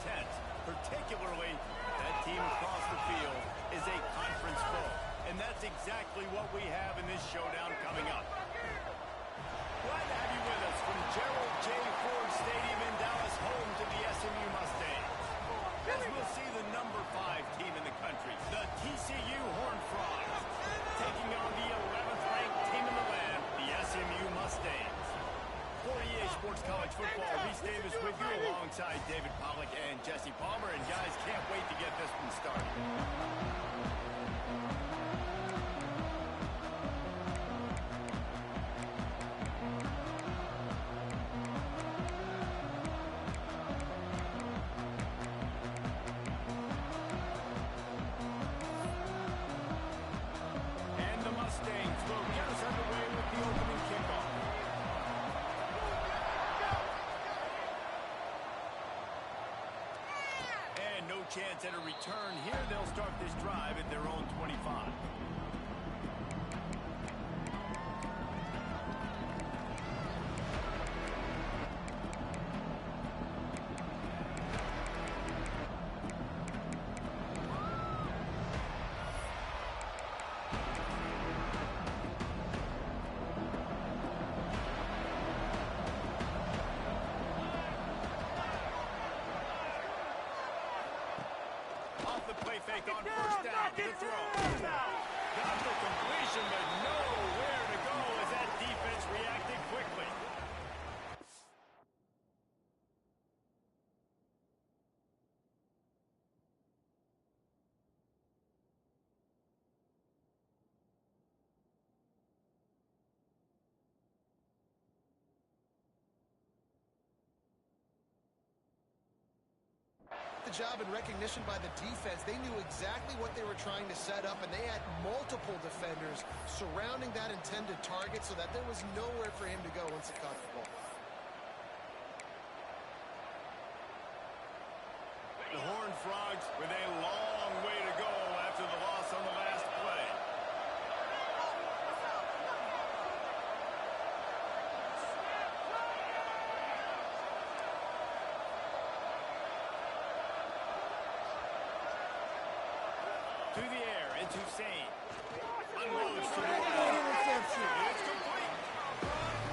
intense, particularly that team across the field is a conference foe. And that's exactly what we have in this showdown coming up. Glad to have you with us from Gerald J. Ford Stadium in Dallas, home to the SMU Mustangs. As we'll see the number 5 team in the country, the TCU Horned Frogs, taking on the 11th ranked team in the land, the SMU Mustangs. For EA Sports College Football, Reese Davis with you alongside David Pollack and Jesse Palmer. And guys, can't wait to get this one started. Chance at a return here. They'll start this drive at their own 25. Fake on first down to throw. Got the completion, but nowhere to go as that defense reacted quickly. Job and recognition by the defense. They knew exactly what they were trying to set up, and they had multiple defenders surrounding that intended target so that there was nowhere for him to go once he caught the ball. The Horned Frogs with a long way to go after the loss on the last play. To the air, into Sane. Unloads to the ground. It's complete.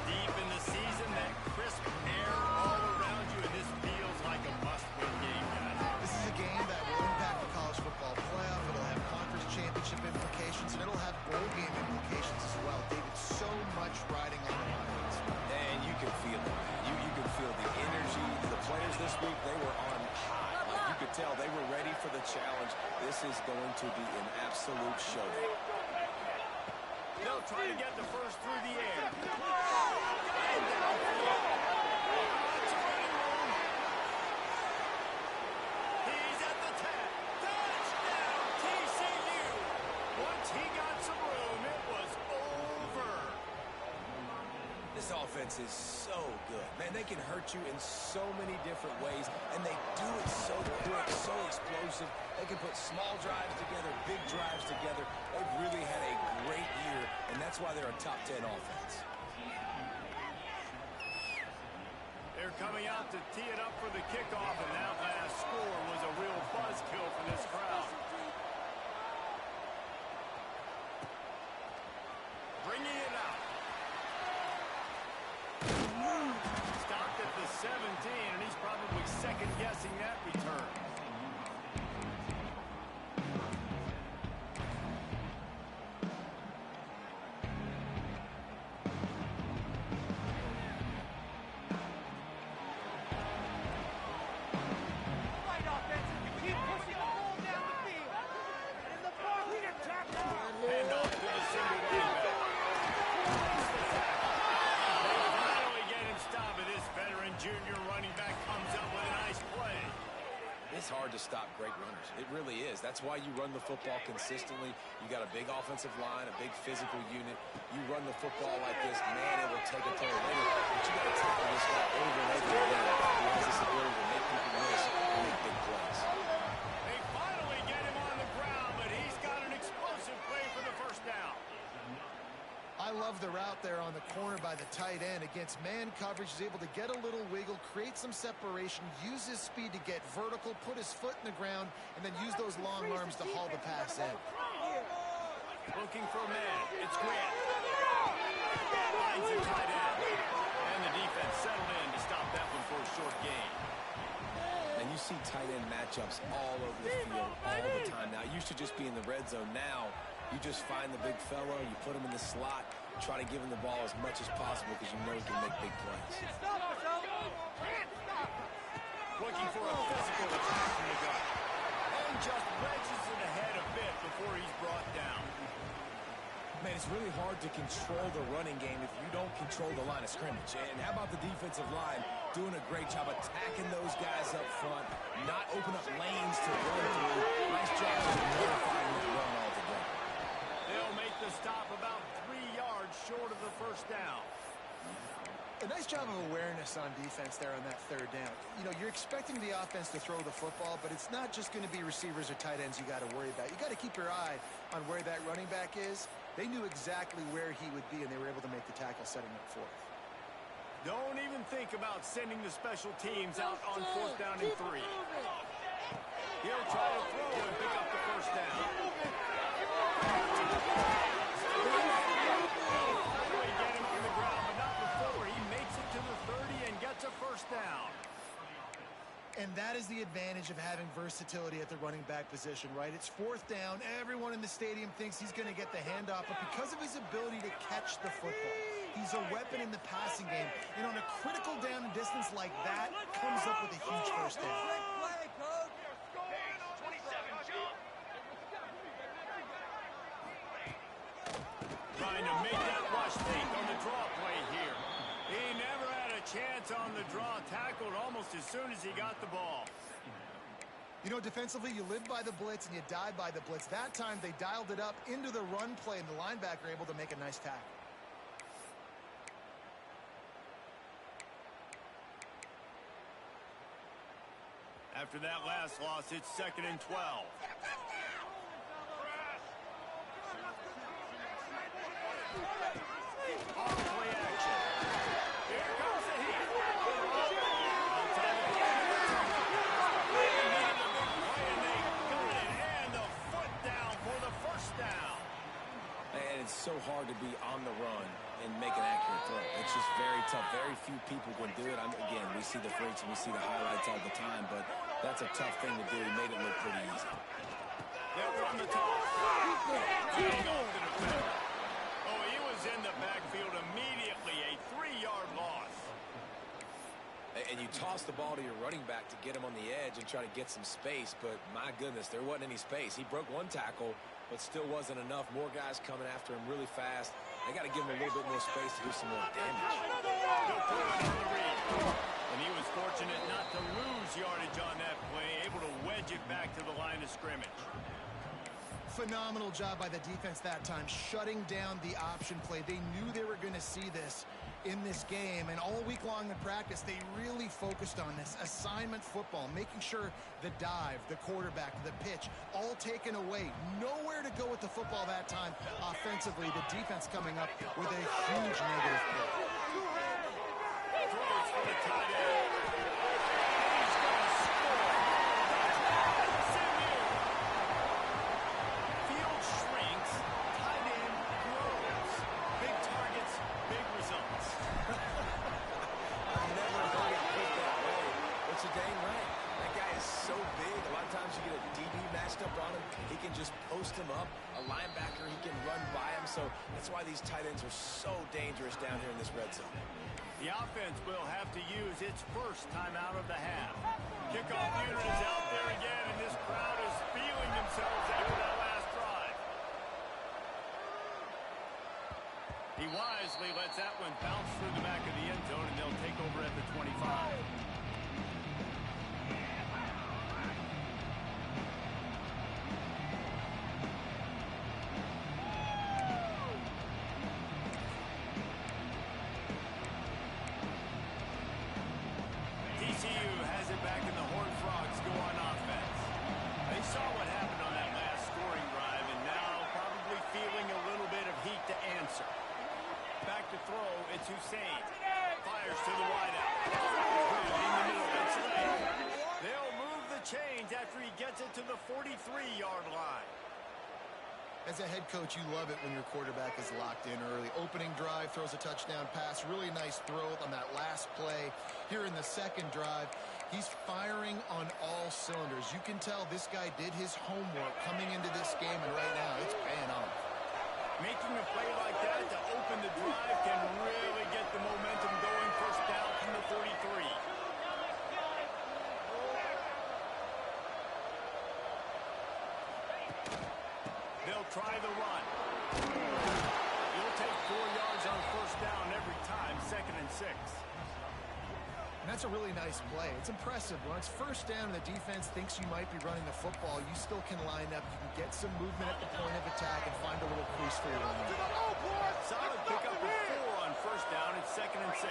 Deep in the season, that crisp air all around you, and this feels like a must-win game, guys. This is a game that will impact the college football playoff. It'll have conference championship implications, and it'll have bowl game implications as well. David, so much riding on the lines. And you can feel it. You can feel the energy. The players this week, they were on high. You could tell they were ready for the challenge. This is going to be an absolute showdown. They'll try to get the first through the air. And downfield. Lots of running room. He's at the tap. Touchdown, TCU. Once he got some room, it was over. This offense is so good. Man, they can hurt you in so many different ways, and they do it so quick, so explosive. They can put small drives together, big drives together. They've really had a great year, and that's why they're a top 10 offense. They're coming out to tee it up for the kickoff, and that last score was a real buzzkill for this crowd. Bringing it out. Stopped at the 17, and he's probably second-guessing that return. It's hard to stop great runners. It really is. That's why you run the football consistently. You got a big offensive line, a big physical unit. You run the football like this, man, it will take a toll later. But you got to tackle this guy over and over again. He has this ability to make people miss and make big plays. They finally get him on the ground, but he's got an explosive play for the first down. I love the route there on the corner by the tight end. Against man coverage, he's able to get a little wiggle, create some separation, use his speed to get vertical, put his foot in the ground, and then use those long arms to haul the pass in. Looking for a man. It's Grant. Finds the tight end. And the defense settled in to stop that one for a short gain. And you see tight end matchups all over the field all the time. Now, it used to just be in the red zone. Now, you just find the big fellow, you put him in the slot, try to give him the ball as much as possible because you know he can make big plays. Looking for a physical attack from the gut. And just wedges it ahead a bit before he's brought down. Man, it's really hard to control the running game if you don't control the line of scrimmage. And how about the defensive line doing a great job attacking those guys up front, not open up lanes to run through. Nice job of nullifying the run altogether. They'll make the stop about 3 yards short of the first down. A nice job of awareness on defense there on that third down. You know, you're expecting the offense to throw the football, but it's not just going to be receivers or tight ends you got to worry about. You got to keep your eye on where that running back is. They knew exactly where he would be, and they were able to make the tackle setting up fourth. Don't even think about sending the special teams out on 4th down and 3. He'll try to throw and pick up the first down. Get him to the ground, but not before. He makes it to the 30 and gets a first down. And that is the advantage of having versatility at the running back position, right? It's 4th down. Everyone in the stadium thinks he's going to get the handoff, but because of his ability to catch the football, he's a weapon in the passing game. And on a critical down and distance like that, comes up with a huge first down. Trying to make that rush fake on the draw play here. He never had a chance on the draw, tackled almost as soon as he got the ball. You know, defensively, you live by the blitz and you die by the blitz. That time, they dialed it up into the run play, and the linebacker able to make a nice tackle. After that last loss, it's 2nd and 12. On play action. Here comes the heat. And the foot down for the first down. And it's so hard to be on the run and make an accurate throw. It's just very tough. Very few people can do it. Again, we see the freaks and we see the highlights all the time, but that's a tough thing to do. He made it look pretty easy. They'll run the toss. Leading off the defender. Oh, he was in the backfield immediately. A 3-yard loss. And you toss the ball to your running back to get him on the edge and try to get some space, but my goodness, there wasn't any space. He broke one tackle, but still wasn't enough. More guys coming after him really fast. They got to give him a little bit more space to do some more damage. They'll throw it on the read. And he was fortunate not to lose yardage on that play, able to wedge it back to the line of scrimmage. Phenomenal job by the defense that time, shutting down the option play. They knew they were going to see this in this game, and all week long in practice, they really focused on this assignment football, making sure the dive, the quarterback, the pitch, all taken away. Nowhere to go with the football that time offensively. The defense coming up with a huge negative play. Throws for the tight end. Field shrinks, tight end grows. Big targets, big results. I've never heard it put that way, but you're dang right. That guy is so big. A lot of times you get a DB matched up on him. He can just post him up. A linebacker, he can run by him. So that's why these tight ends are so dangerous down here in this red zone. The offense will have to use its first timeout of the half. Kickoff unit is out there again, and this crowd is feeling themselves after that last drive. He wisely lets that one bounce through the back of the end zone, and they'll take over at the 25. TCU has it back, and the Horned Frogs go on offense. They saw what happened on that last scoring drive, and now probably feeling a little bit of heat to answer. back to throw. It's Hussein. Fires to the wideout. In the middle. It's late. They'll move the chains after he gets it to the 43-yard line. As a head coach, you love it when your quarterback is locked in early. Opening drive, throws a touchdown pass. Really nice throw on that last play. Here in the second drive, he's firing on all cylinders. You can tell this guy did his homework coming into this game, and right now it's paying off. Making a play like that to open the drive can really get the momentum going. First down from the 43. They'll try the run. He'll take 4 yards on first down every time, 2nd and 6. And that's a really nice play. It's impressive. When it's first down and the defense thinks you might be running the football, you still can line up. You can get some movement at the point of attack and find a little crease for your run. Solid pickup of 4 on first down. It's 2nd and 6.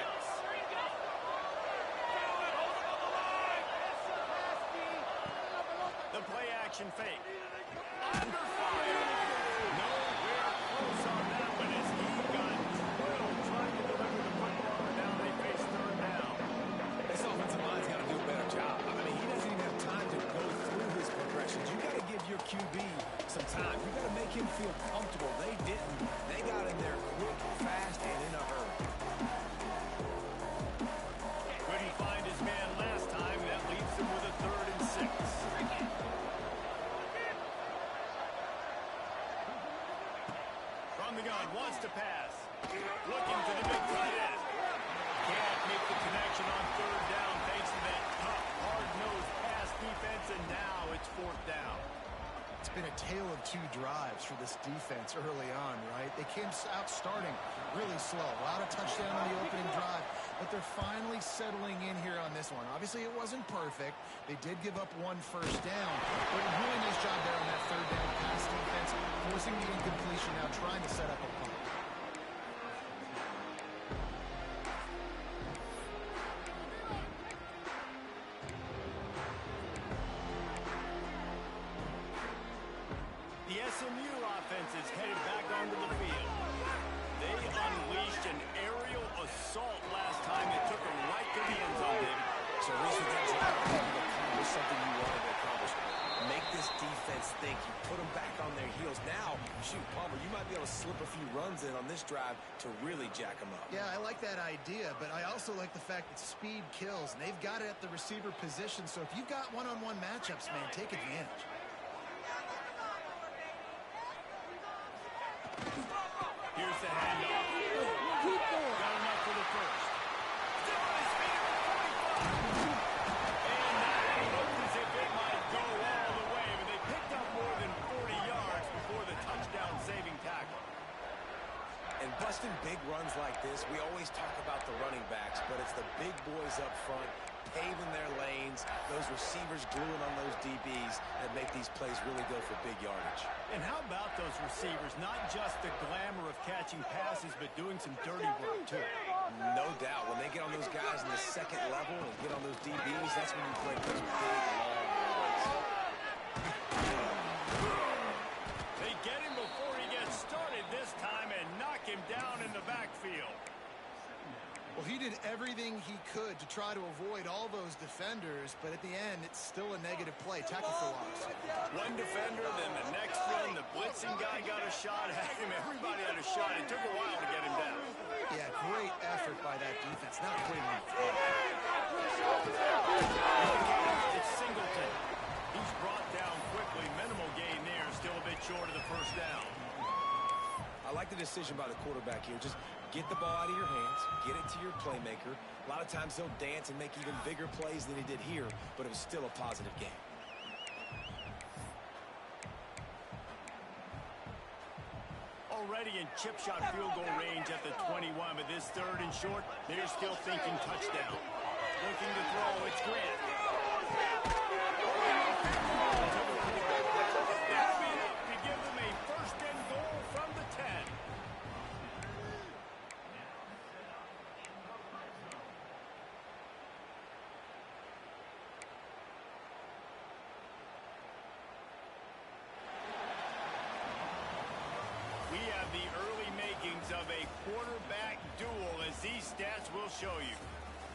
The play action fake. Under fire. Nowhere close on that one as he got drilled trying to deliver the football, and now they face 3rd down. This offensive line's got to do a better job. I mean, he doesn't even have time to go through his progressions. You got to give your QB some time. You got to make him feel comfortable. They didn't. They got in there quick, fast, and in a hurry. Couldn't find his man last time. That leaves him with a 3rd and 6. From the gun, wants to pass. Looking to the big tight end. Can't make the connection on 3rd down thanks to that tough, hard-nosed pass defense, and now it's 4th down. It's been a tale of 2 drives for this defense early on, right? They came out starting really slow. A lot of touchdown on the opening drive, but they're finally settling in here on this one. Obviously, it wasn't perfect. They did give up 1 first down, but a really nice job there on that 3rd down pass defense, forcing the incompletion now, trying to set up a punt. The SMU offense is headed back onto the field. They unleashed an aerial assault last time. It took them right to the end zone, David. So at least with that drive, you've accomplished something you wanted to accomplish. Make this defense think. You put them back on their heels. Now, shoot, Palmer, you might be able to slip a few runs in on this drive to really jack them up. Yeah, I like that idea, but I also like the fact that speed kills, and they've got it at the receiver position. So if you've got one-on-one matchups, man, take advantage. Here's the handoff. Got enough for the first. Still on his feet at the 45. And that looked as if it might go all the way, but they picked up more than 40 yards before the touchdown-saving tackle. And busting big runs like this, we always talk about the running backs, but it's the big boys up front, paving their lanes, those receivers gluing on those DBs that make these plays really go for big yardage. And how about those receivers? Not just the glamour of catching passes, but doing some dirty work, too. No doubt. When they get on those guys in the second level and get on those DBs, that's when you break those big, long runs. They get him before he gets started this time and knock him down in the backfield. Well, he did everything he could to try to avoid all those defenders, but at the end, it's still a negative play. Tackle for loss. One defender, then the next one. The blitzing guy got a shot at him. Everybody had a shot. It took a while to get him down. Yeah, great effort by that defense. Not putting him It's Singleton. He's brought down quickly. Minimal gain there. Still a bit short of the first down. I like the decision by the quarterback here. Just get the ball out of your hands, get it to your playmaker. A lot of times he'll dance and make even bigger plays than he did here, but it was still a positive game. Already in chip shot field goal range at the 21, but this 3rd and short, they're still thinking touchdown. Looking to throw, it's Grant. That'll be enough to give them a 1st and goal from the 10. we have the early makings of a quarterback duel, as these stats will show you.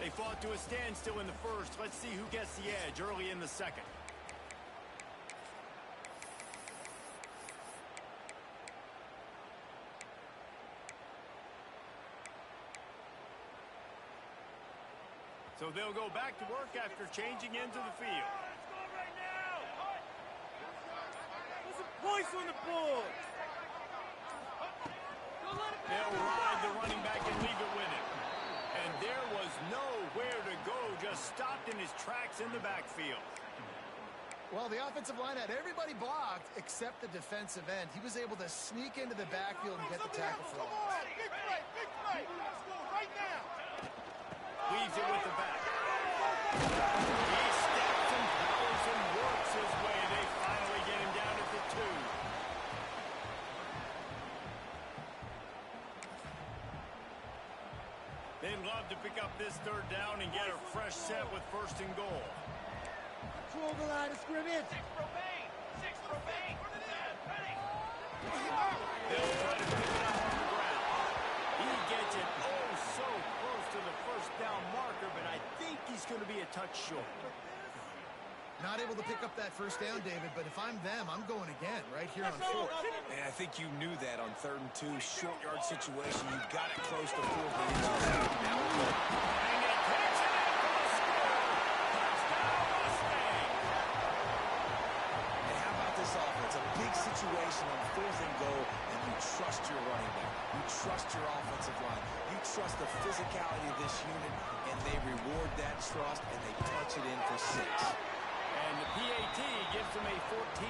They fought to a standstill in the first. Let's see who gets the edge early in the second. So they'll go back to work after changing into the field. Let's go right now! Put some points on the board! They'll ride the running back and leave it with him. And there was nowhere to go, just stopped in his tracks in the backfield. Well, the offensive line had everybody blocked except the defensive end. He was able to sneak into the backfield and get the tackle for a loss. Big play! Big play! Let's go right now! Leaves it with the back. He steps and powers and works his way. They finally get him down at the 2. They'd love to pick up this third down and get a fresh set with 1st and goal. Control the line of scrimmage. 6 Profane! 6 Profane! Ready! They'll try to pick it up on the ground. He gets it so close to the 1st down marker, but I think he's going to be a touch short. Not able to pick up that 1st down, David, but if I'm them, I'm going again right here on 4th. And I think you knew that on 3rd and 2, short yard situation. You got it close to 4th and now we're And it takes it in for the score. Touchdown, Mustang. And how about this offense? A big situation on 4th and goal, and you trust your running back. You trust your offensive line. You trust the physicality of this unit, and they reward that trust, and they punch it in for 6. And the PAT gives them a 14-7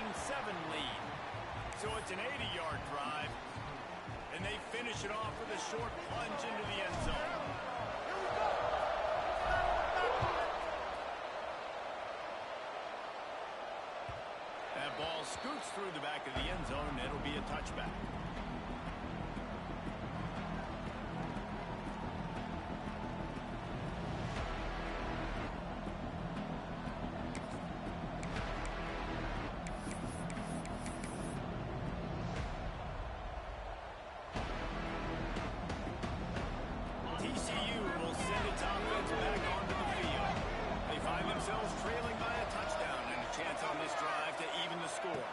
lead. So it's an 80-yard drive. And they finish it off with a short plunge into the end zone. That ball scoots through the back of the end zone. It'll be a touchback. TCU will send its offense back onto the field. They find themselves trailing by a touchdown and a chance on this drive to even the score.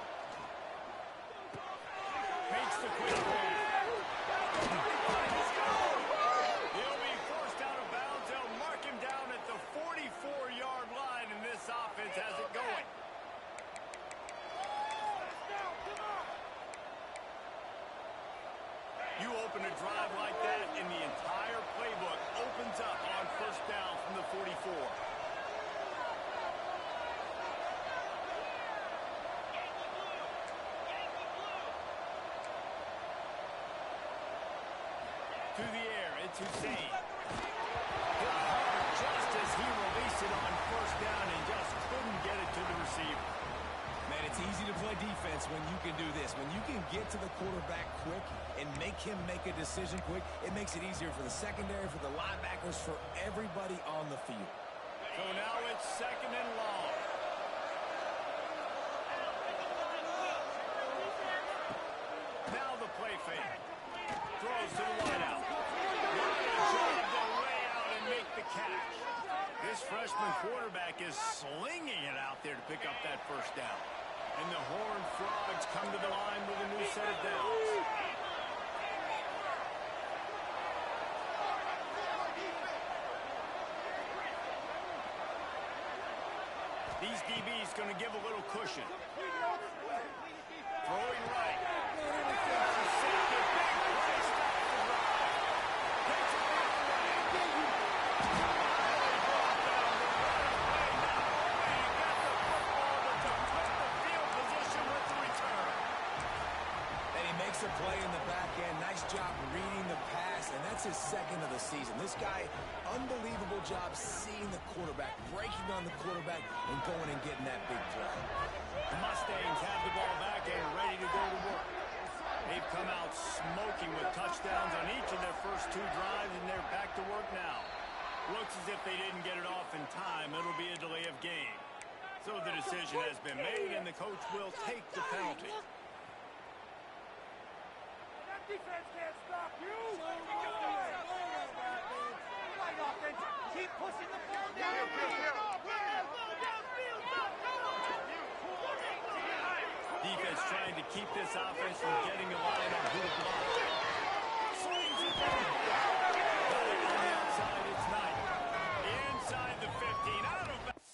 Makes the quick move. He'll be forced out of bounds. They'll mark him down at the 44-yard line, and this offense has it going. You open a drive like that, and the entire playbook opens up on 1st down from the 44. To the air, it's Hussein. Hit hard just as he released it on 1st down and just couldn't get it to the receiver. Man, it's easy to play defense when you can do this. When you can get to the quarterback quick and make him make a decision quick, it makes it easier for the secondary, for the linebackers, for everybody on the field. So now it's 2nd and long. Now the play fake. Throws to the wideout. What a job to lay out and make the catch. This freshman quarterback is slinging it out there to pick up that 1st down. And the Horned Frogs come to the line with a new set of downs. These DBs going to give a little cushion. Throwing right. A play in the back end. Nice job reading the pass, and that's his 2nd of the season. This guy, unbelievable job seeing the quarterback, breaking on the quarterback, and going and getting that big play. The Mustangs have the ball back and ready to go to work. They've come out smoking with touchdowns on each of their first 2 drives, and they're back to work now. Looks as if they didn't get it off in time. It'll be a delay of game. So the decision has been made, and the coach will take the penalty. Defense can't stop you! Right offense, keep pushing the ball down! Defense trying to keep this offense from getting a line on who to block. Swings it down. Got it on the outside, it's Knight. Inside the 15, out of bounds.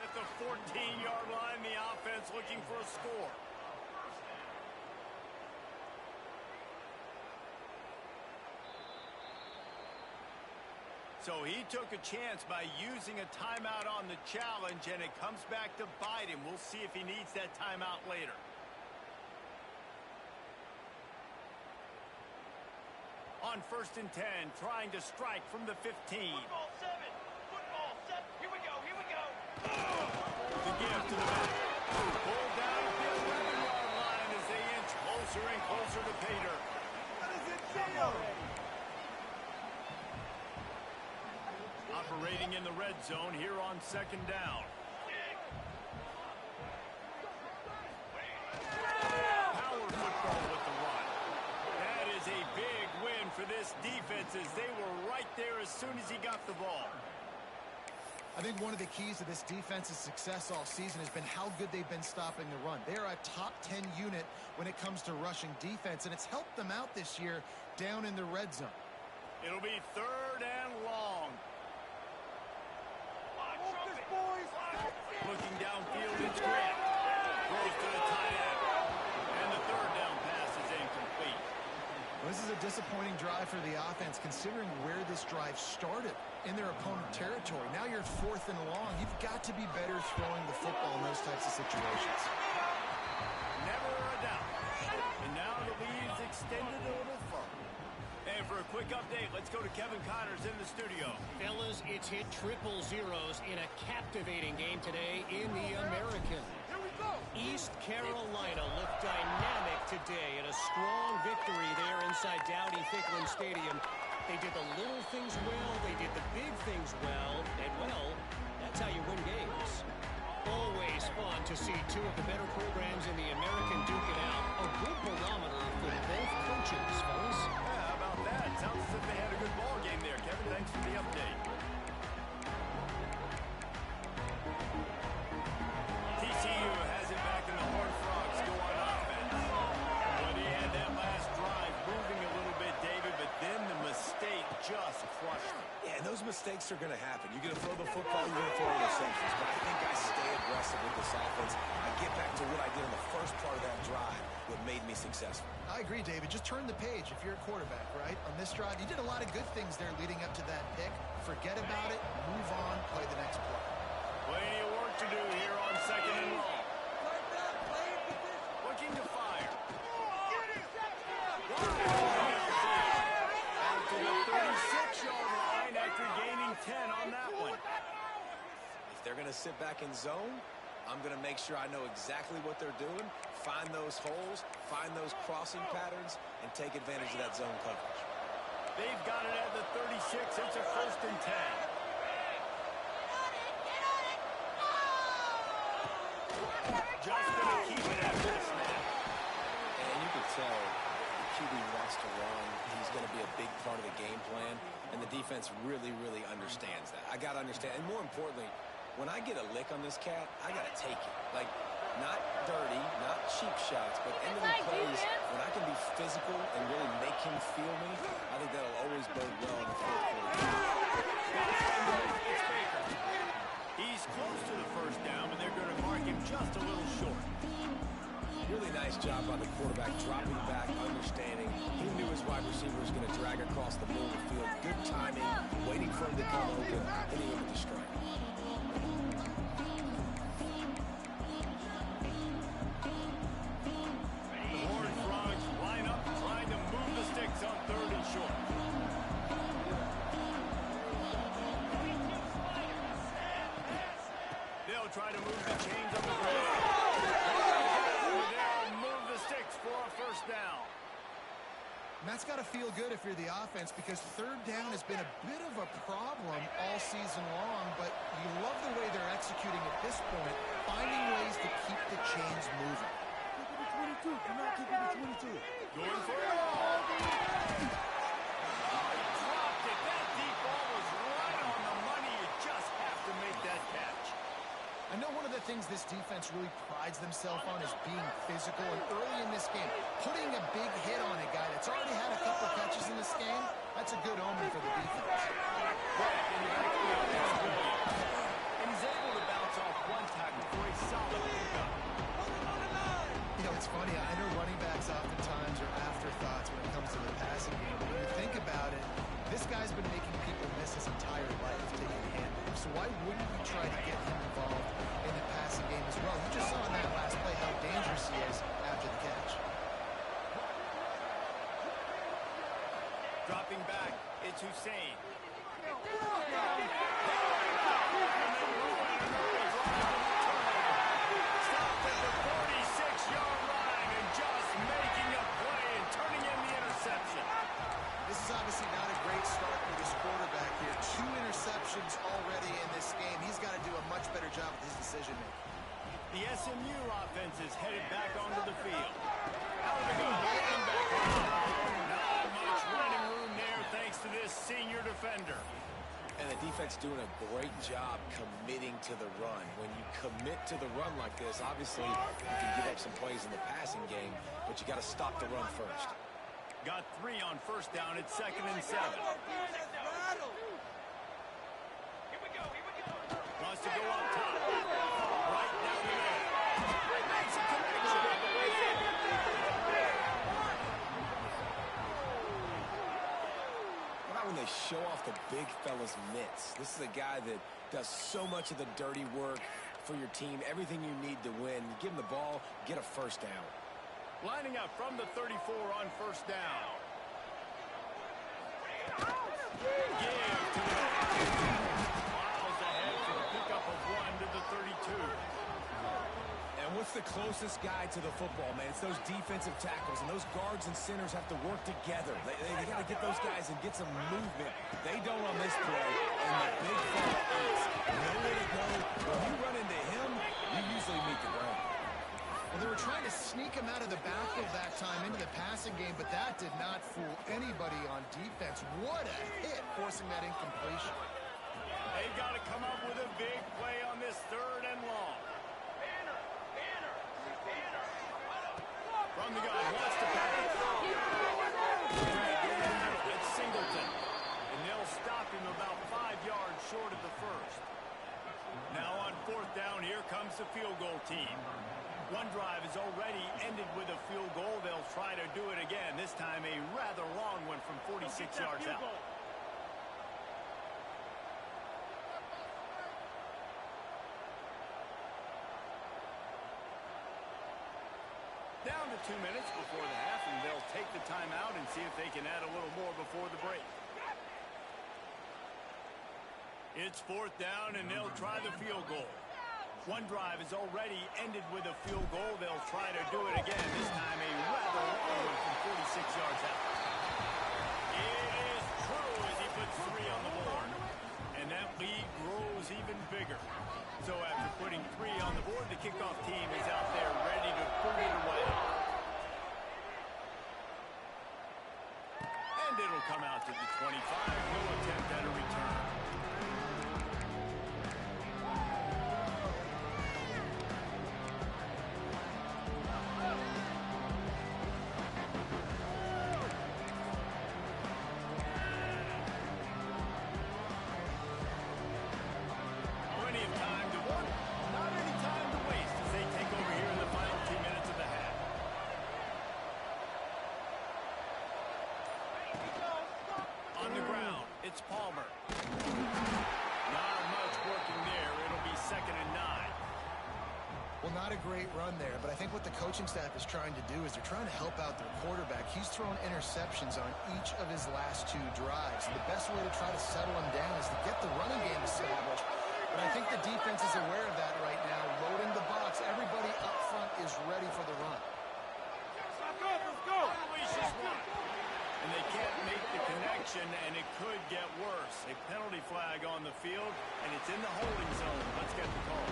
At the 14-yard line, the offense looking for a score. So he took a chance by using a timeout on the challenge, and it comes back to bite him. We'll see if he needs that timeout later. On 1st and 10, trying to strike from the 15. Football 7, here we go, The give to the back. Pulled down at the 11-yard line as they inch closer and closer to Pater. What does it say already? Operating in the red zone here on 2nd down. Power football with the run. That is a big win for this defense as they were right there as soon as he got the ball. I think one of the keys to this defense's success all season has been how good they've been stopping the run. They are a top 10 unit when it comes to rushing defense, and it's helped them out this year down in the red zone. It'll be 3rd and long. Focus, boys! Looking downfield, it's Grant. Throws to the tight end. And the 3rd down pass is incomplete. Well, this is a disappointing drive for the offense, considering where this drive started in their opponent territory. Now you're 4th and long. You've got to be better throwing the football in those types of situations. Never a doubt. And now the lead's extended a little further. And for a quick update, let's go to Kevin Connors in the studio. Fellas, it's hit triple zeros in a captivating game today in the American. Here we go! East Carolina looked dynamic today in a strong victory there inside Dowdy-Ficklen Stadium. They did the little things well, they did the big things well, and well, that's how you win games. Always fun to see two of the better programs in the American duke it out. A good barometer for both coaches, fellas. Yeah, how about that? Sounds as if they had a good ball game there, Kevin. Thanks for the update. TCU has it back in the Horned Frogs go on offense. But he had that last drive moving a little bit, David, but then the mistake just crushed him. Yeah, and those mistakes are going to happen. You're going to throw the football, you're going to throw interceptions. But I think I stay aggressive with this offense. I get back to what I did in the first part of that drive, what made me successful. I agree, David. Just turn the page if you're a quarterback, right? On this drive, you did a lot of good things there leading up to that pick. Forget about it, move on, play the next play. Plenty of work to do here on 2nd and long. Looking to fire. Out to the 36-yard line after gaining 10 on that one. If they're going to sit back in zone, I'm going to make sure I know exactly what they're doing, find those holes, find those crossing patterns, and take advantage of that zone coverage. They've got it at the 36. It's a 1st and 10. Just going to keep it after the snap. And you can tell the QB wants to run. He's going to be a big part of the game plan, and the defense really, really understands that. I got to understand, and more importantly, when I get a lick on this cat, I got to take it. Like, not dirty, not cheap shots, but end-of-the plays, when I can be physical and really make him feel me, I think that'll always bode well in the 4th quarter. It's Baker. He's close to the 1st down, but they're going to mark him just a little short. Really nice job by the quarterback, dropping back, understanding. He knew his wide receiver was going to drag across the middle of the field. Good timing, waiting for him to come open, and he able to strike. The Horned Frogs line up, trying to move the sticks on 3rd and short. They'll try to move the chains on the ground. They'll move the sticks for a 1st down. And that's got to feel good if you're the offense, because 3rd down has been a bit of a problem all season long, but you love the way they're executing at this point, finding ways to keep the chains moving. 22. Do not kick it to 22. Going for it. Oh, he dropped it. That deep ball was right on the money. You just have to make that catch. I know one of the things this defense really prides themselves on is being physical, and early in this game, putting a big hit on a guy that's already had a couple catches in this game, that's a good omen for the defense. Right in the backfield, that's brilliant. And he's able to bounce off one tackle for a solid pickup. You know, it's funny, I know running backs oftentimes are afterthoughts when it comes to the passing game, but when you think about it, this guy's been making people miss his entire life taking handoffs. So why wouldn't we try to get him involved in the passing game as well? You just saw in that last play how dangerous he is after the catch. Dropping back, it's Hussein. Stopped at the 46-yard line and just making a play and turning in the interception. This is obviously not a great start for this quarterback here. 2 interceptions already in this game. He's got to do a much better job with his decision-making. The SMU offense is headed back onto the field. Out of the gun, looking back around. Not much running room there thanks to this senior defender. And the defense doing a great job committing to the run. When you commit to the run like this, obviously you can give up some plays in the passing game, but you got to stop the run first. Got 3 on first down. It's 2nd and 7. Wants to go up top. Right down the middle. Makes a connection. How about when they show off the big fella's mitts? This is a guy that does so much of the dirty work for your team. Everything you need to win. Give him the ball, get a first down. Lining up from the 34 on first down. Give to the miles ahead for the pickup of 1 to the 32. And what's the closest guy to the football, man? It's those defensive tackles, and those guards and centers have to work together. They got to get those guys and get some movement. They don't on this play, and the big fella is nowhere to go. When you run into him, you usually meet the ground. Well, they were trying to sneak him out of the backfield that time into the passing game, but that did not fool anybody on defense. What a hit, forcing that incompletion. They've got to come up with a big play on this 3rd and long. From the gun, wants to pass. It's Singleton. And they'll stop him about 5 yards short of the first. Now on 4th down, here comes the field goal team. One drive is already ended with a field goal. They'll try to do it again. This time a rather long one from 46 yards out. Down to 2 minutes before the half, and they'll take the timeout and see if they can add a little more before the break. It's 4th down, and they'll try the field goal. One drive is already ended with a field goal. They'll try to do it again. This time a rather long one from 46 yards out. It is true as he puts 3 on the board. And that lead grows even bigger. So after putting 3 on the board, the kickoff team is out there ready to put it away. And it'll come out to the 25. No attempt at a return. It's Palmer. Not much working there. It'll be 2nd and 9. Well, not a great run there, but I think what the coaching staff is trying to do is they're trying to help out their quarterback. He's thrown interceptions on each of his last 2 drives. The best way to try to settle him down is to get the running game established. But I think the defense is aware of that right now, loading the box. Everybody up front is ready for the run. Let's go. Unleashes one. And they can't make the connection, and it could get worse. A penalty flag on the field, and it's in the holding zone. Let's get the call.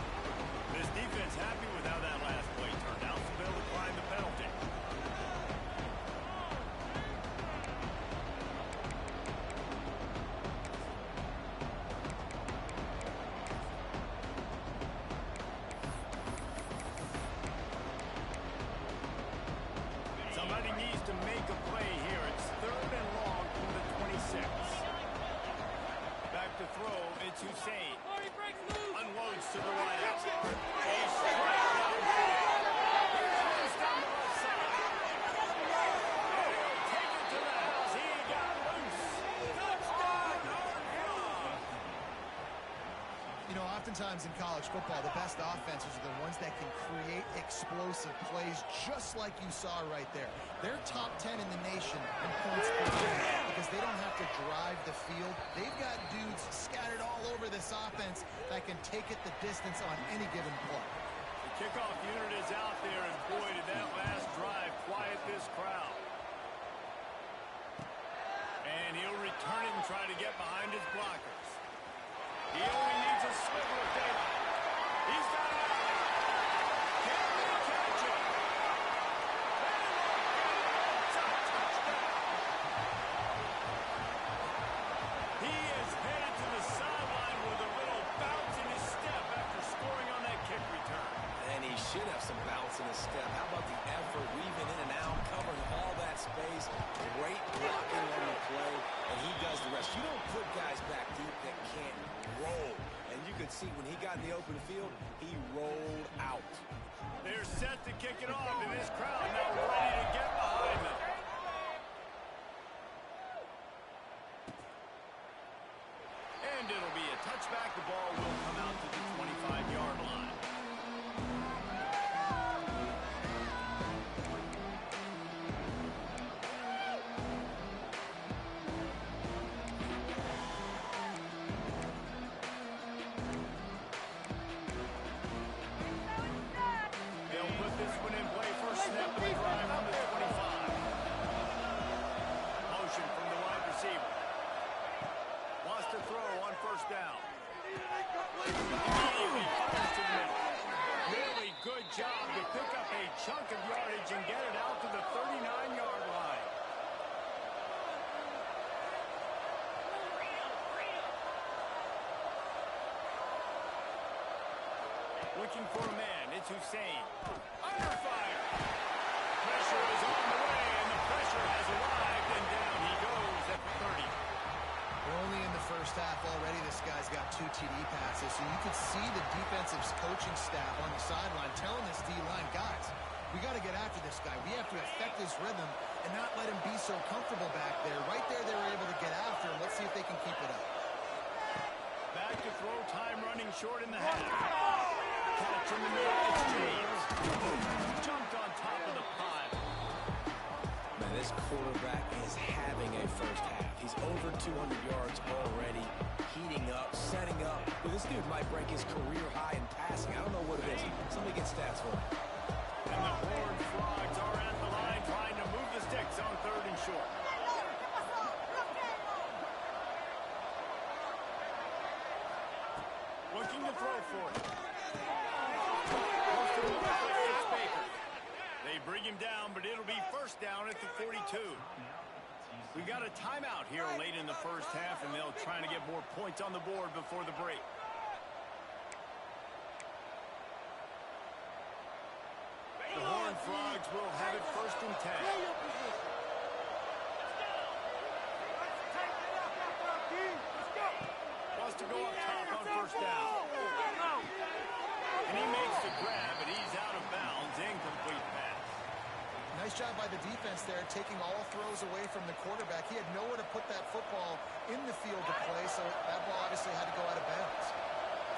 This defense happy with how that last play turned out, so they'll decline the penalty. make a play here. It's 3rd and long from the 26. Back to throw. It's Hussein. Unloads to the right. He's straight downfield. He's down the left side. And he'll take it to the house. He got loose. Touchdown, Horned Frog. You know, oftentimes in college football, the best offenses are the ones that can create explosive plays, just like you saw right there. They're top 10 in the nation in points per game because they don't have to drive the field. They've got dudes scattered all over this offense that can take it the distance on any given play. The kickoff unit is out there, and boy, did that last drive quiet this crowd. And he'll return it and try to get behind his blockers. He only needs a sliver of daylight. He's got it out. Can he catch it? It's a touchdown. He is headed to the sideline with a little bounce in his step after scoring on that kick return. And he should have some bounce in his step. How about the effort, weaving in and out, covering all that space. Great blocking on the play, and he does the rest. You don't put guys back deep that can't roll. And you could see when he got in the open field, he rolled out. They're set to kick it off, and this crowd now ready to get behind them. And it'll be a touchback. The ball will come out to the 25-yard line. They'll put this one in play. First snap of the drive on the 25. Motion from the wide receiver. Wants to throw on first down. Immediately fires to the middle. Really good job to pick up a chunk of yardage and get it out to the 39-yard line. Looking for a man. It's Hussein. Under fire. Pressure is on the way, and the pressure has arrived, and down he goes at the 30. We're only in the first half already. This guy's got 2 TD passes, so you could see the defensive coaching staff on the sideline telling this D-line, guys, we got to get after this guy. We have to affect his rhythm and not let him be so comfortable back there. Right there, they were able to get after him. Let's see if they can keep it up. Back to throw, time running short in the half. Catch in the middle, it's James. Jumped on top of the pile. Man, this quarterback is having a first half. He's over 200 yards already, heating up, setting up. Well, this dude might break his career high in passing. I don't know what it is. Somebody get stats for him. And the Horned Frogs are at the line trying to move the sticks on 3rd and short. Looking to throw for it. They bring him down, but it'll be first down at the 42. We got a timeout here late in the first half, and they'll try to get more points on the board before the break. The Horned Frogs will have it 1st and 10. Wants to go up top on first down. And he makes the grab, and he's out of bounds. Incomplete pass. Nice job by the defense there, taking all throws away from the quarterback. He had nowhere to put that football in the field to play, so that ball obviously had to go out of bounds.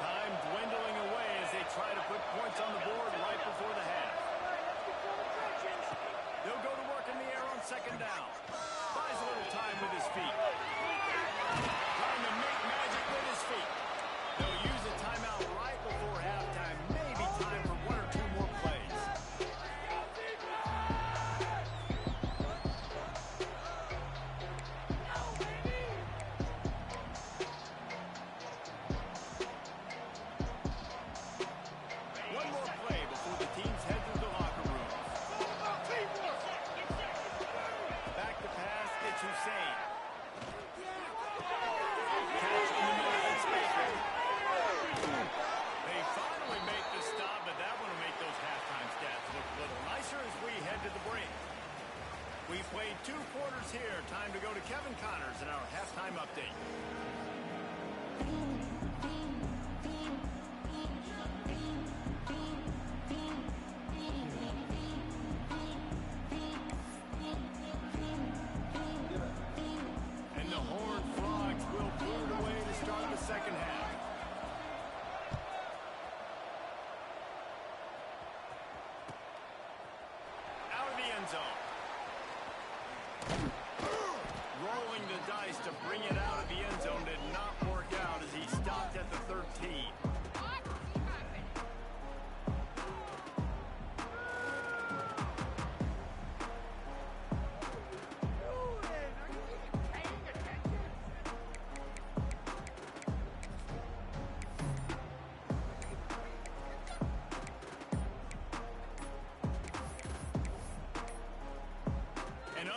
Time dwindling away as they try to put points on the board right before the half. They'll go to work in the air on 2nd down. Buys a little time with his feet. Trying to make magic with his feet. They'll use a timeout right before halftime. Maybe time for 1 or 2 more plays. One more play before the teams head to the locker room. Back to pass, it's Hussein. We played 2 quarters here. Time to go to Kevin Connors in our halftime update. And the Horned Frogs will put it away to start the second half. Out of the end zone. Rolling the dice to bring it out of the end zone did not work out as he stopped at the 13.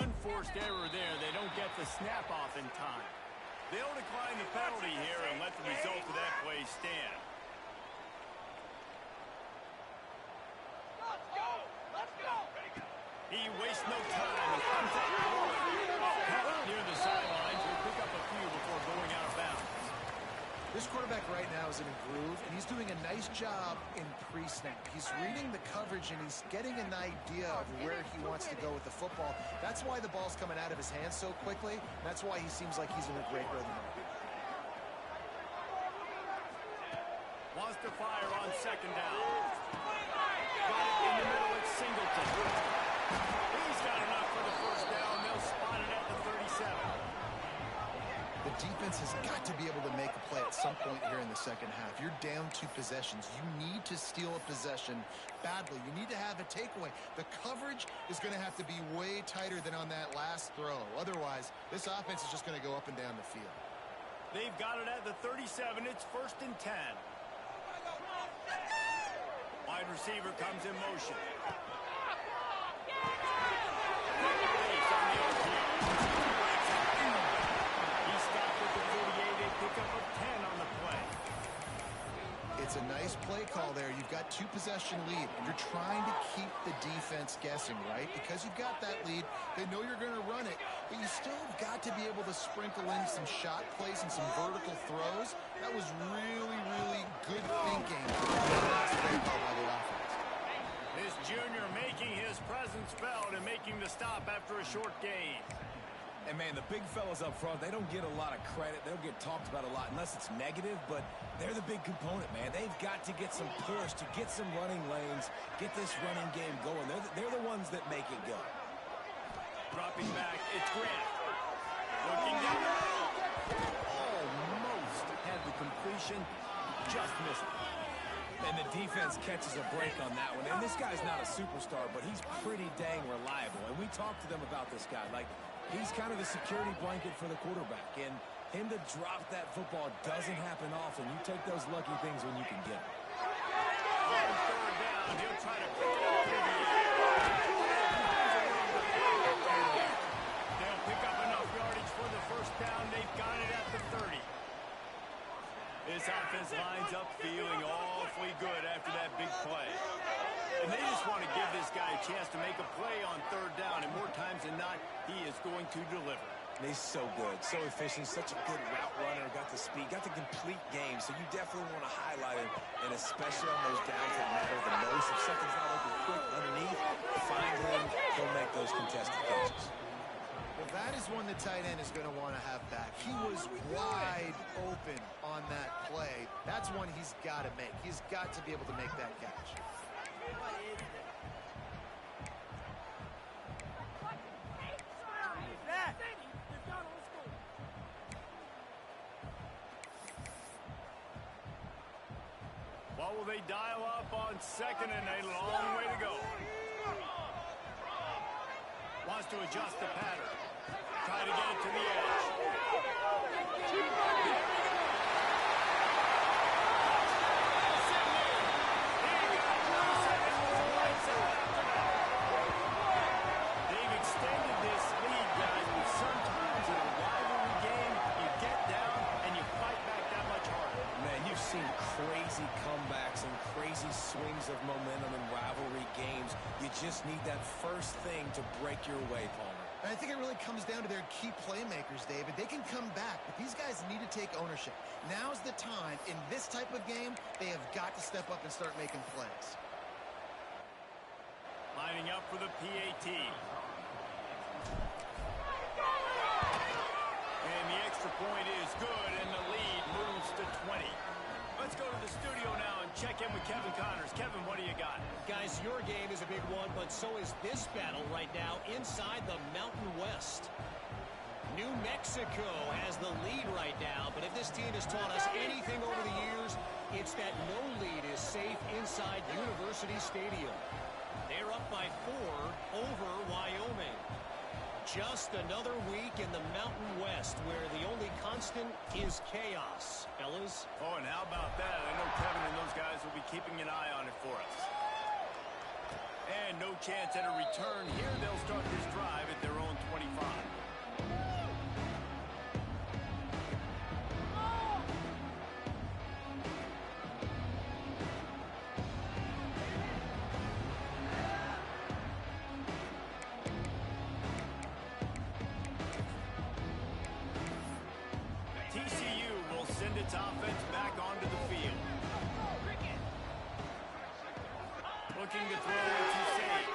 Unforced error there. They don't get the snap off in time. They'll decline the penalty here and let the result of that play stand. Let's go! He wastes no time and comes up near the sidelines. Will pick up a few before going out of bounds. This quarterback right now is in a groove, and he's doing a nice job in pre-snap. He's reading the coverage, and he's getting an idea of where he wants to go with the football. That's why the ball's coming out of his hands so quickly. That's why he seems like he's in a great rhythm. Wants to fire on second down. Got it in the middle at Singleton. He's got enough for the first down. They'll spot it at the 37. The defense has got to be able to make a play at some point here in the second half. You're down 2 possessions. You need to steal a possession badly. You need to have a takeaway. The coverage is going to have to be way tighter than on that last throw. Otherwise, this offense is just going to go up and down the field. They've got it at the 37. It's 1st and 10. Wide receiver comes in motion. It's a nice play call there. You've got 2 possession lead. You're trying to keep the defense guessing, right? Because you've got that lead, they know you're going to run it, but you still have got to be able to sprinkle in some shot plays and some vertical throws. That was really, really good thinking on the last play call by the offense. This junior making his presence felt and making the stop after a short gain. And, man, the big fellas up front, they don't get a lot of credit. They don't get talked about a lot unless it's negative, but they're the big component, man. They've got to get some push, to get some running lanes, get this running game going. They're the ones that make it go. Dropping back, it's Grant. Looking down. Almost had the completion, just missed it. And the defense catches a break on that one. And this guy's not a superstar, but he's pretty dang reliable. And we talked to them about this guy. Like, he's kind of the security blanket for the quarterback. And him to drop that football doesn't happen often. You take those lucky things when you can get them. On 3rd down, he'll try to pick it up. They'll pick up enough yardage for the first down. They've got it at the 30. This offense lines up feeling awfully good after that big play. And they just want to give this guy a chance to make a play on 3rd down, and more times than not, he is going to deliver. And he's so good, so efficient, such a good route runner, got the speed, got the complete game, so you definitely want to highlight him, and especially on those downs that matter the most. If something's not open quick underneath, find him, he'll make those contested catches. Well, that is one the tight end is going to want to have back. He was wide open on that play. That's one he's got to make. He's got to be able to make that catch. What will they dial up on 2nd and a long way to go? Wants to adjust the pattern. Try to get it to the edge. They've extended this lead, guys, but sometimes in a rivalry game, you get down and you fight back that much harder. Man, you've seen crazy comebacks and crazy swings of momentum in rivalry games. You just need that first thing to break your way, Palmer. And I think it really comes down to their key playmakers, David. They can come back, but these guys need to take ownership. Now's the time. In this type of game, they have got to step up and start making plays. Lining up for the PAT. And the extra point is good, and the lead moves to 20. Let's go to the studio now and check in with Kevin Connors. Kevin, what do you got? Guys, your game is a big one, but so is this battle right now inside the Mountain West. New Mexico has the lead right now, but if this team has taught us anything over the years, it's that no lead is safe inside University Stadium. They're up by 4 over Wyoming. Just another week in the Mountain West where the only constant is chaos, fellas. Oh, and how about that? I know Kevin and those guys will be keeping an eye on it for us. And no chance at a return here. They'll start this drive at their own 25. TCU will send its offense back onto the field. Looking to throw it to Sage.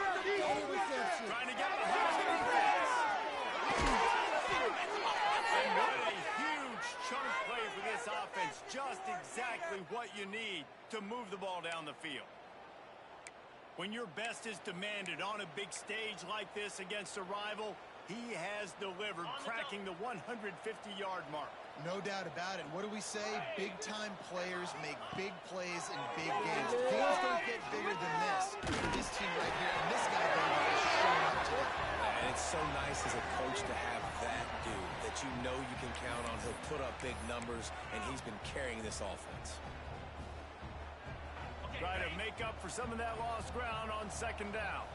Trying to get behind the defense. And what a huge chunk play for this offense. Just exactly what you need to move the ball down the field. When your best is demanded on a big stage like this against a rival, he has delivered, cracking the 150-yard mark. No doubt about it. What do we say? Big-time players make big plays in big games. Games don't get bigger than this. This team right here, and this guy, baby, is showing up today. And it's so nice as a coach to have that dude that you know you can count on. He'll put up big numbers, and he's been carrying this offense. Try to make up for some of that lost ground on second down.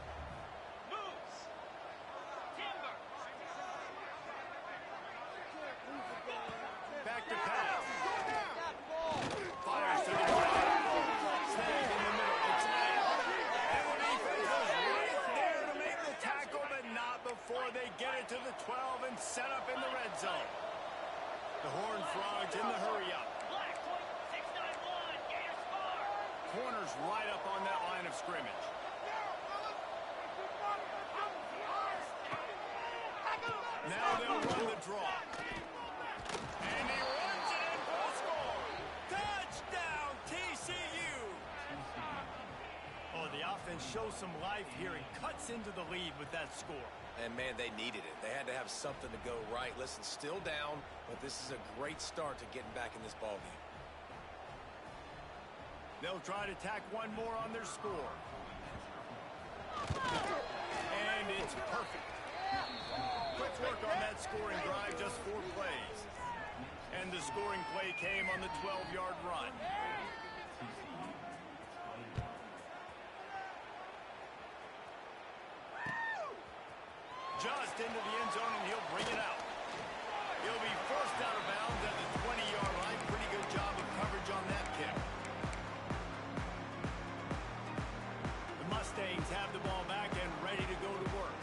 Back to pass. Fires to the ground. Snag in the middle. It's out. And the defense was right there to make the tackle, but not before they get it to the 12 and set up in the red zone. The Horned Frogs in the hurry-up. Corners right up on that line of scrimmage. Now they'll run the draw. And he runs it in for a score. Touchdown, TCU. Oh, the offense shows some life here and cuts into the lead with that score. And, man, they needed it. They had to have something to go right. Listen, still down, but this is a great start to getting back in this ballgame. They'll try to tack one more on their score. And it's perfect. Quick work on that scoring drive, just 4 plays. And the scoring play came on the 12-yard run. Just into the end zone, and he'll bring it out. He'll be forced out of bounds at the 20-yard line. Pretty good job of coverage on that kick. The Mustangs have the ball back and ready to go to work.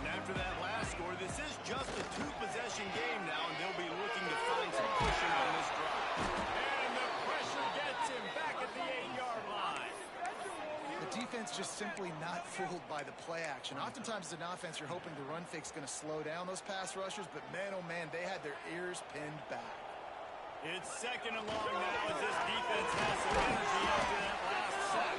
And after that last score, this is just a 2-possession game now, and they'll be looking to find some cushion on this drive. And the pressure gets him back at the 8-yard line. The defense just simply not fooled by the play action. Oftentimes as an offense, you're hoping the run fake's going to slow down those pass rushers, but man, oh man, they had their ears pinned back. It's second and long now as this defense has some energy after that last sack.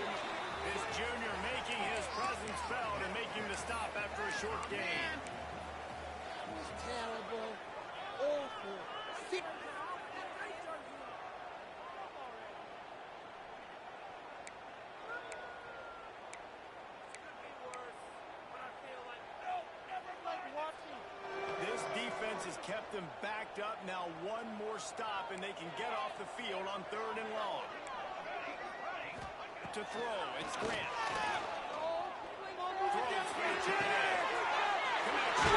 This junior making his presence felt and making the stop after a short gain. It was terrible, awful, sick. This defense has kept them backed up. Now one more stop and they can get off the field on 3rd and long. To throw, it's Grant. Throws for the tight end. Connection.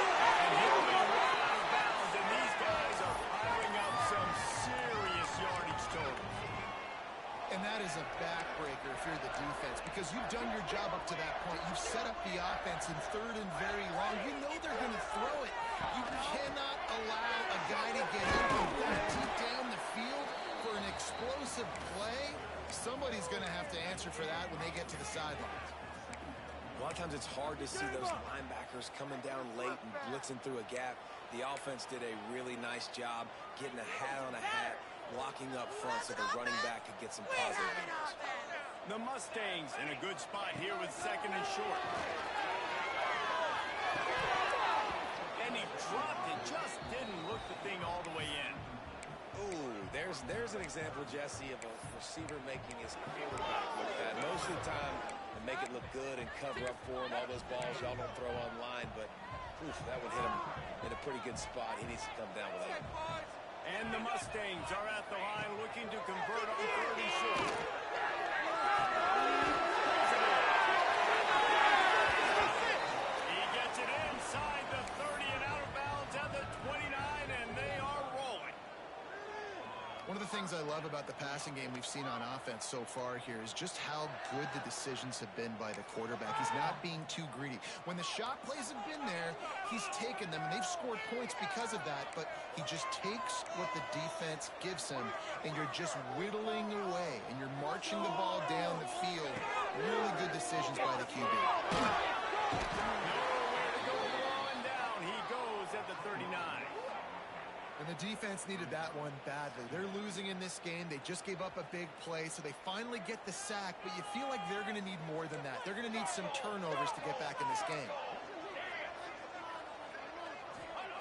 And he'll be right out of bounds, and these guys are piling up some serious yardage totals. And that is a backbreaker if you're the defense, because you've done your job up to that point. You've set up the offense in 3rd and very long. You know they're going to throw it. You cannot allow a guy to get in from that deep down the field for an explosive play. Somebody's going to have to answer for that when they get to the sidelines. A lot of times it's hard to see those linebackers coming down late and blitzing through a gap. The offense did a really nice job getting a hat on a hat, blocking up front so the running back could get some positive yards. The Mustangs in a good spot here with 2nd and short. And he dropped it, just didn't look the thing all the way in. Ooh, there's an example, Jesse, of a receiver making his quarterback look bad. Most of the time, they make it look good and cover up for him. All those balls y'all don't throw online, but oof, that would hit him in a pretty good spot. He needs to come down with that. And the Mustangs are at the line looking to convert on 3rd and short. He gets it inside the 30 and out of bounds at the 29, and they are rolling. One of the things I love about the passing game we've seen on offense so far here is just how good the decisions have been by the quarterback. He's not being too greedy. When the shot plays have been there, he's taken them, and they've scored points because of that, but he just takes what the defense gives him, and you're just whittling away, and you're marching the ball down the field. Really good decisions by the QB. Nowhere to go blowing down. He goes at the 39. And the defense needed that one badly. They're losing in this game. They just gave up a big play, so they finally get the sack, but you feel like they're going to need more than that. They're going to need some turnovers to get back in this game.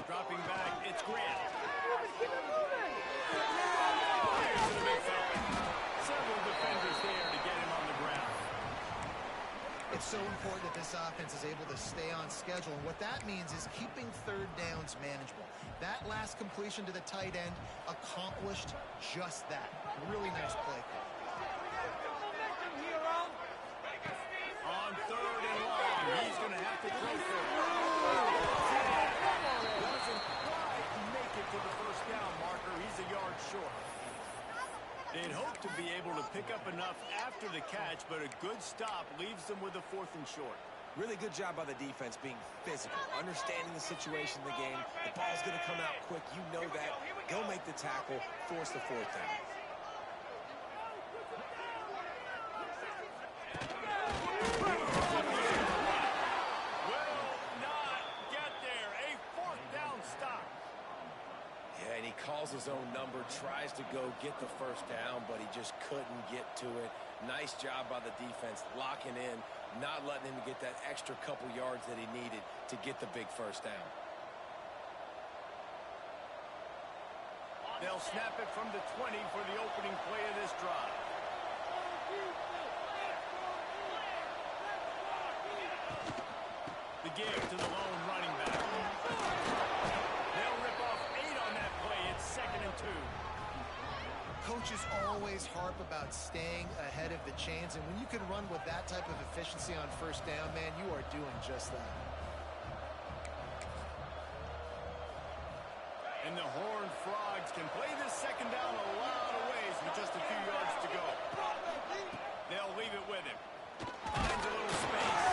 Dropping back, it's Grant. Here's the big fella. Several defenders there to get him on the ground. It's so important that this offense is able to stay on schedule, and what that means is keeping 3rd downs manageable. That last completion to the tight end accomplished just that. Really nice play call. On 3rd and long, he's going to have to throw for it. Doesn't quite make it to the 1st down marker. He's a yard short. They'd hope to be able to pick up enough after the catch, but a good stop leaves them with a 4th and short. Really good job by the defense being physical, understanding the situation of the game. The ball's going to come out quick. You know that. Go make the tackle, force the 4th down. Will not get there. A 4th down stop. Yeah, and he calls his own number, tries to go get the 1st down, but he just couldn't get to it. Nice job by the defense, locking in, not letting him get that extra couple yards that he needed to get the big 1st down. They'll snap it from the 20 for the opening play of this drive. The give to the lone running back. They'll rip off 8 on that play. It's 2nd and 2. Coaches always harp about staying ahead of the chains, and when you can run with that type of efficiency on 1st down, man, you are doing just that. And the Horned Frogs can play this 2nd down a lot of ways with just a few yards to go. They'll leave it with him. Finds a little space.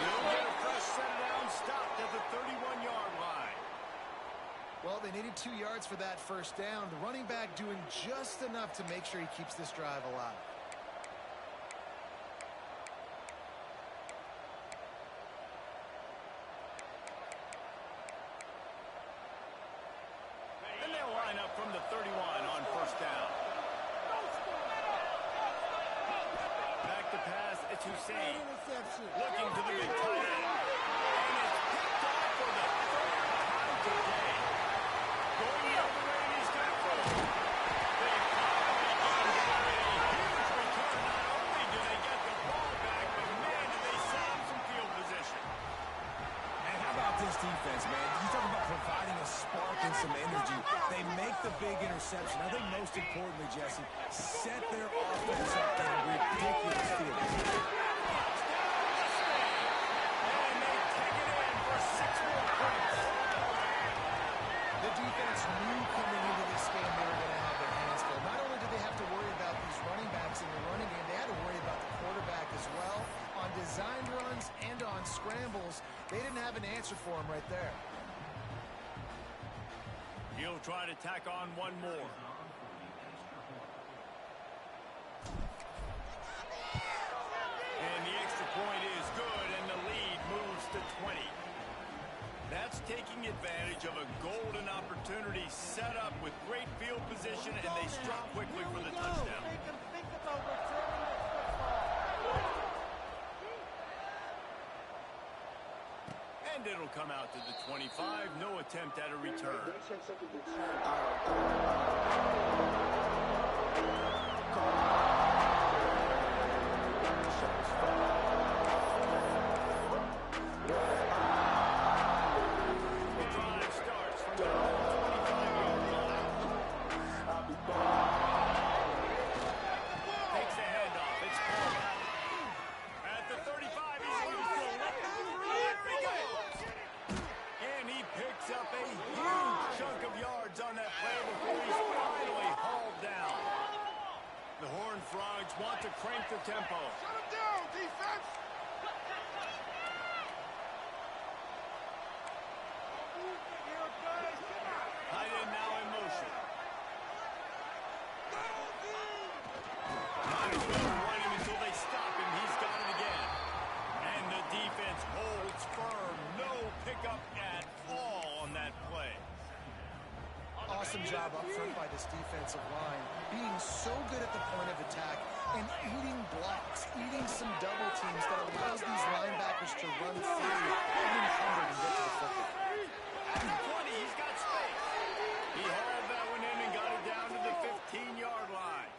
He'll get a fresh set down, stopped at the 31-yard line. Well, they needed 2 yards for that 1st down. The running back doing just enough to make sure he keeps this drive alive. And they'll line up from the 31 on 1st down. Back to pass, it's Hussein. Looking to the big tight end. And it's picked off for the 3rd time today. Going the other way, and he's going to throw. They finally got a huge return. Not only do they get the ball back, but man, do they set up some field position. And how about this defense, man? You talk about providing a spark and some energy. They make the big interception. I think most importantly, Jesse, set their offense up in a ridiculous field position. And they take it in for 6 more points. The defense knew coming into this game they were going to have their hands full. Not only did they have to worry about these running backs in the running game, they had to worry about the quarterback as well. On scrambles, they didn't have an answer for him right there. He'll try to tack on one more. And the extra point is good, and the lead moves to 20. That's taking advantage of a golden opportunity set up with great field position, and they struck quickly for the touchdown. Make him think about returning this football. And it'll come out to the 25. No attempt at a return. Want to crank the tempo. Shut him down, defense! Tight end now in motion. Might as well run him until they stop him. He's got it again. And the defense holds firm. No pickup at all on that play. Awesome job up front by this defensive line, being so good at the point of attack and eating blocks, eating some double teams that allows these linebackers to run free, unencumbered, and get to the football. At the 20, he's got space. He hauled that one in and got it down to the 15-yard line.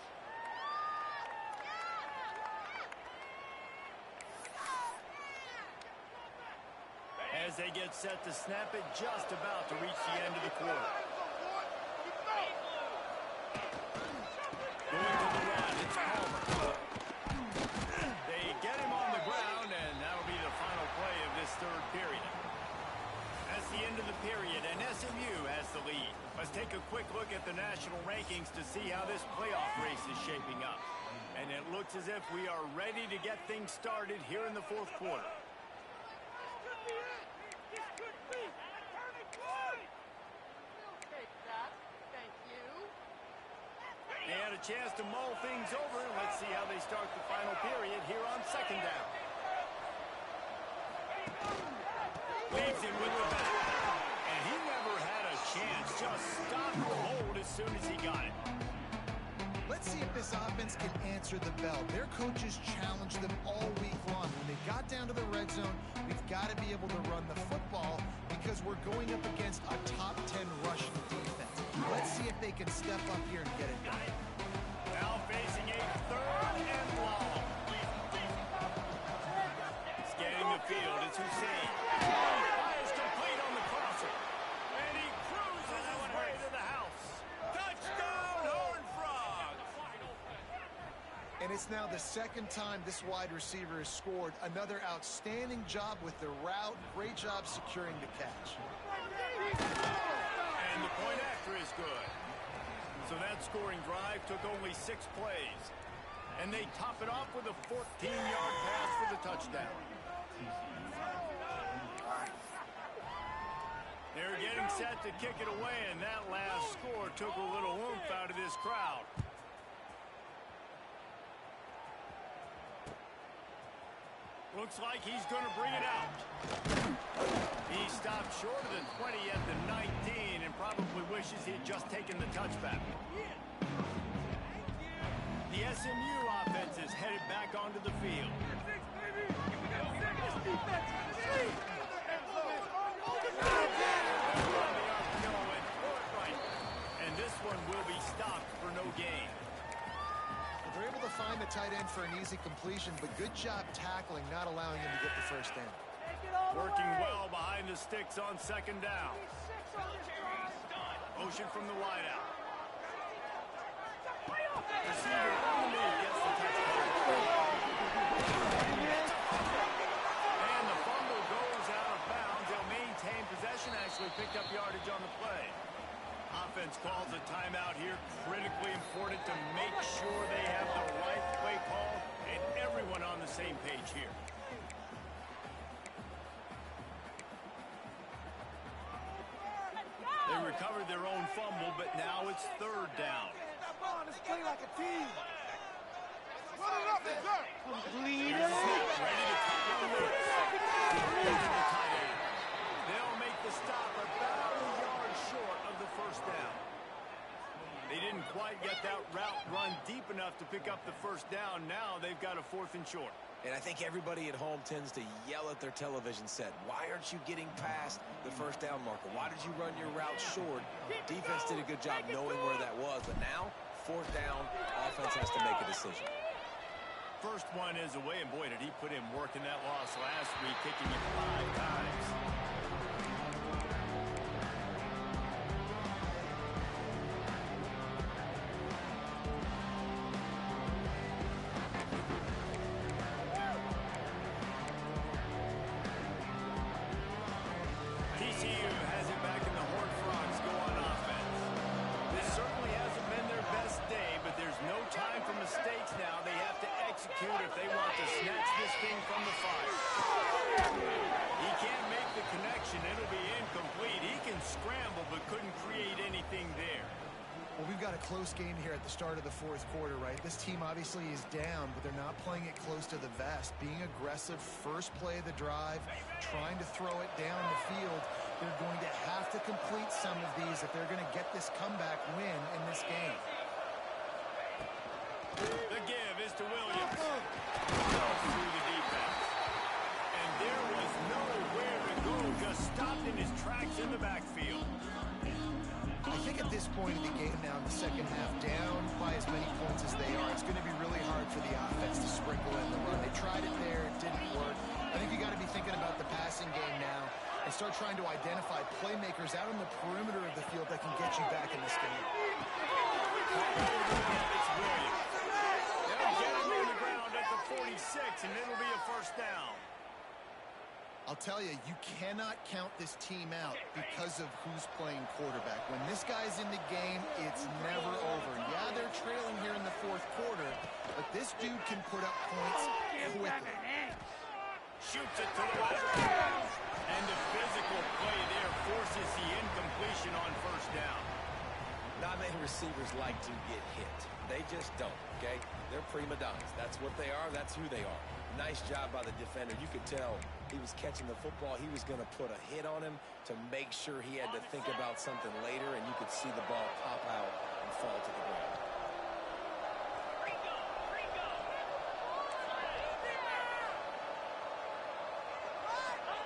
As they get set to snap it, just about to reach the end of the quarter. Going to the run, it's Palmer. They get him on the ground, and that'll be the final play of this third period. That's the end of the period, and SMU has the lead. Let's take a quick look at the national rankings to see how this playoff race is shaping up. And it looks as if we are ready to get things started here in the fourth quarter. They had a chance to mull things over, and let's see how they start the final period here on second down. Leaves him with the back. And he never had a chance. Just stopped the hold as soon as he got it. Let's see if this offense can answer the bell. Their coaches challenged them all week long. When they got down to the red zone, we've got to be able to run the football because we're going up against a top 10 rushing defense. Let's see if they can step up here and get it done. Now facing a third and long. Scanning the field, it's Hussein. Fires complete on the crosser. And he cruises his way to the house. Touchdown, Horned Frogs! And it's now the second time this wide receiver has scored. Another outstanding job with the route. Great job securing the catch. And the point after is good. So that scoring drive took only 6 plays. And they top it off with a 14-yard pass for the touchdown. They're getting set to kick it away, and that last score took a little oomph out of this crowd. Looks like he's going to bring it out. He stopped short of the 20 at the 19 and probably wishes he had just taken the touchback. The SMU offense is headed back onto the field. And this one will be stopped for no gain. They're able to find the tight end for an easy completion, but good job tackling, not allowing him to get the first down. Working well behind the sticks on second down. Motion from the wideout. Receiver on the move gets the touchdown. And the fumble goes out of bounds. They'll maintain possession, actually picked up yardage on the play. Offense calls a timeout here. Critically important to make sure they have the right play call and everyone on the same page here. recovered their own fumble, but now it's third down. Let's play like a team. Here's the snap, ready to target the Lewis. To the tight end. They'll make the stop about a yard short of the first down. They didn't quite get that route run deep enough to pick up the first down. Now they've got a 4th and short. And I think everybody at home tends to yell at their television set. Why aren't you getting past the first down marker? Why did you run your route short? Defense did a good job knowing where that was. But now, 4th down, offense has to make a decision. First one is away, and boy, did he put in work in that loss last week, kicking it 5 times. TCU has it back, and the Horned Frogs go on offense. This certainly hasn't been their best day, but there's no time for mistakes now. They have to execute if they want to snatch this thing from the fire. He can't make the connection. It'll be incomplete. He can scramble, but couldn't create anything there. Well, we've got a close game here at the start of the 4th quarter, right? This team obviously is down, but they're not playing it close to the vest. Being aggressive, first play of the drive, trying to throw it down the field. They're going to have to complete some of these if they're going to get this comeback win in this game. The give is to Williams. Through the defense. And there was nowhere to go, just stopped in his tracks in the backfield. I think at this point in the game now, in the second half, down by as many points as they are, it's going to be really hard for the offense to sprinkle in the run. They tried it there, it didn't work. I think you got to be thinking about the passing game now and start trying to identify playmakers out on the perimeter of the field that can get you back in this game. It's Williams. They'll get him on the ground at the 46, and it'll be a first down. I'll tell you, you cannot count this team out because of who's playing quarterback. When this guy's in the game, it's never over. Yeah, they're trailing here in the 4th quarter, but this dude can put up points quickly. Shoots it to the left. And the physical play there forces the incompletion on first down. Not many receivers like to get hit. They just don't, okay? They're prima donnas. That's what they are. That's who they are. Nice job by the defender. You could tell he was catching the football. He was going to put a hit on him to make sure he had to think about something later, and you could see the ball pop out and fall to the ground.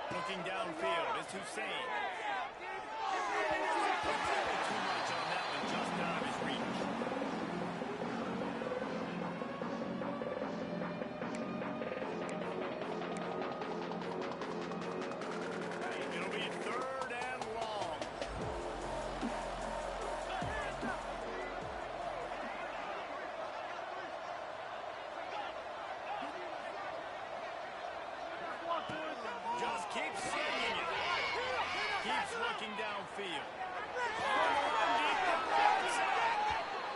Looking downfield, it's Hussein. Too much on that one, just out of his reach. It'll be 3rd and long. Just keeps sending it. Keeps looking downfield.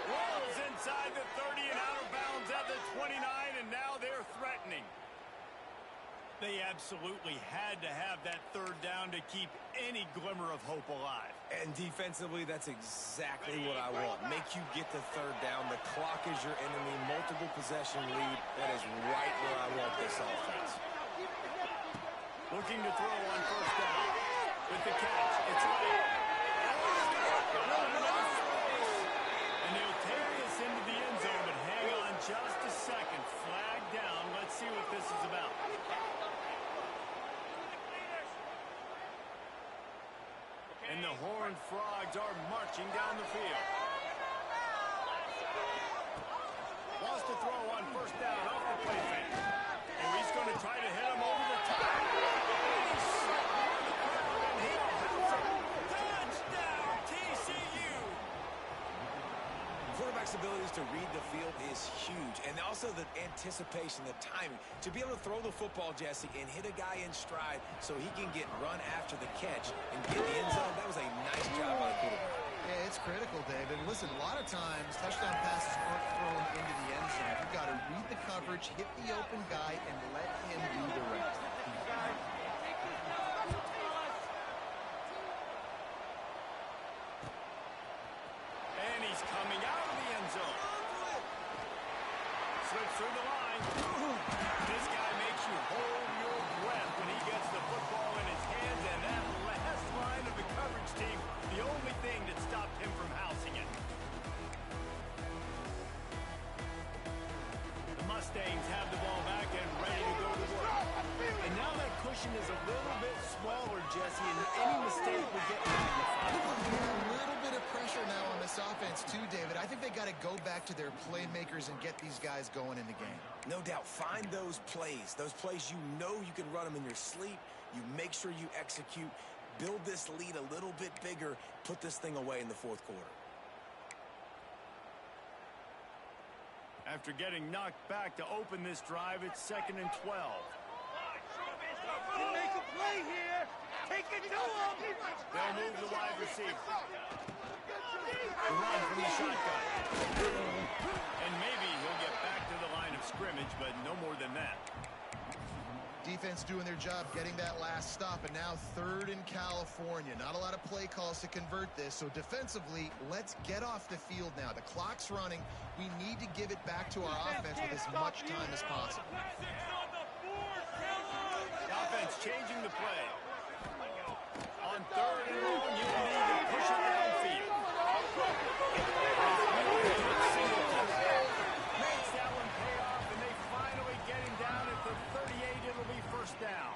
Rolls inside the 30 and out of bounds at the 29, and now they're threatening. They absolutely had to have that 3rd down to keep any glimmer of hope alive. And defensively, that's exactly what I want. Make you get the 3rd down. The clock is your enemy. Multiple possession lead. That is right where I want this offense. Looking to throw on first down. With the catch, it's late. And he'll take this into the end zone, but hang on just a second. Flag down. Let's see what this is about. And the Horned Frogs are marching down the field. Wants to throw on first down off the play fake. Oh, he's going to try to hit him over the top. Touchdown, TCU! Quarterback's abilities to read the field is huge, and also the anticipation, the timing. To be able to throw the football, Jesse, and hit a guy in stride so he can get run after the catch and get in the end zone, that was a nice job by the quarterback. Yeah, it's critical, David. Listen, a lot of times, touchdown passes aren't thrown into the end zone. You've got to read the coverage, hit the open guy, and let him do the rest. got to go back to their playmakers and get these guys going in the game. No doubt. Find those plays you know you can run them in your sleep. You make sure you execute. Build this lead a little bit bigger. Put this thing away in the fourth quarter. After getting knocked back to open this drive, it's 2nd and 12. You make a play here. Take it to him. They'll move the wide receiver. The run from the shotgun. And maybe he'll get back to the line of scrimmage, but no more than that. Defense doing their job getting that last stop, and now 3rd in California. Not a lot of play calls to convert this, so defensively, let's get off the field now. The clock's running. We need to give it back to our offense with as much time as possible. The offense changing the play. On 3rd and long, you need to push it downfield. Makes that one pay off, and they finally get him down at the 38. It'll be 1st down.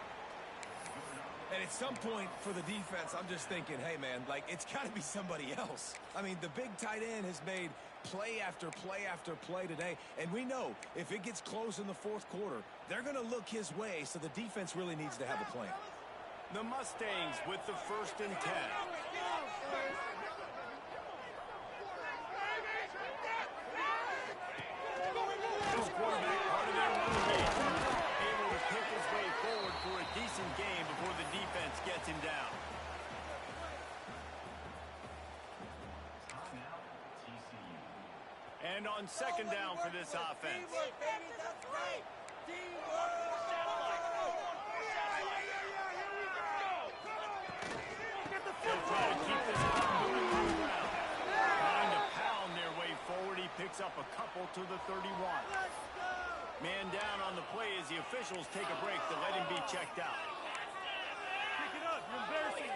And at some point for the defense, I'm just thinking, hey, man, like, it's got to be somebody else. I mean, the big tight end has made play after play after play today, and we know if it gets close in the fourth quarter, they're going to look his way, so the defense really needs to have a plan. The Mustangs with the 1st and 10. This quarterback, part of their run game, able to pick his way forward for a decent game before the defense gets him down. And on 2nd down for this offense. Teamwork, baby, that's right. Teamwork. They'll try to keep this clock moving to the ground. Trying to pound their way forward. He picks up a couple to the 31. Man down on the play as the officials take a break to let him be checked out. Pick it up. You're embarrassing.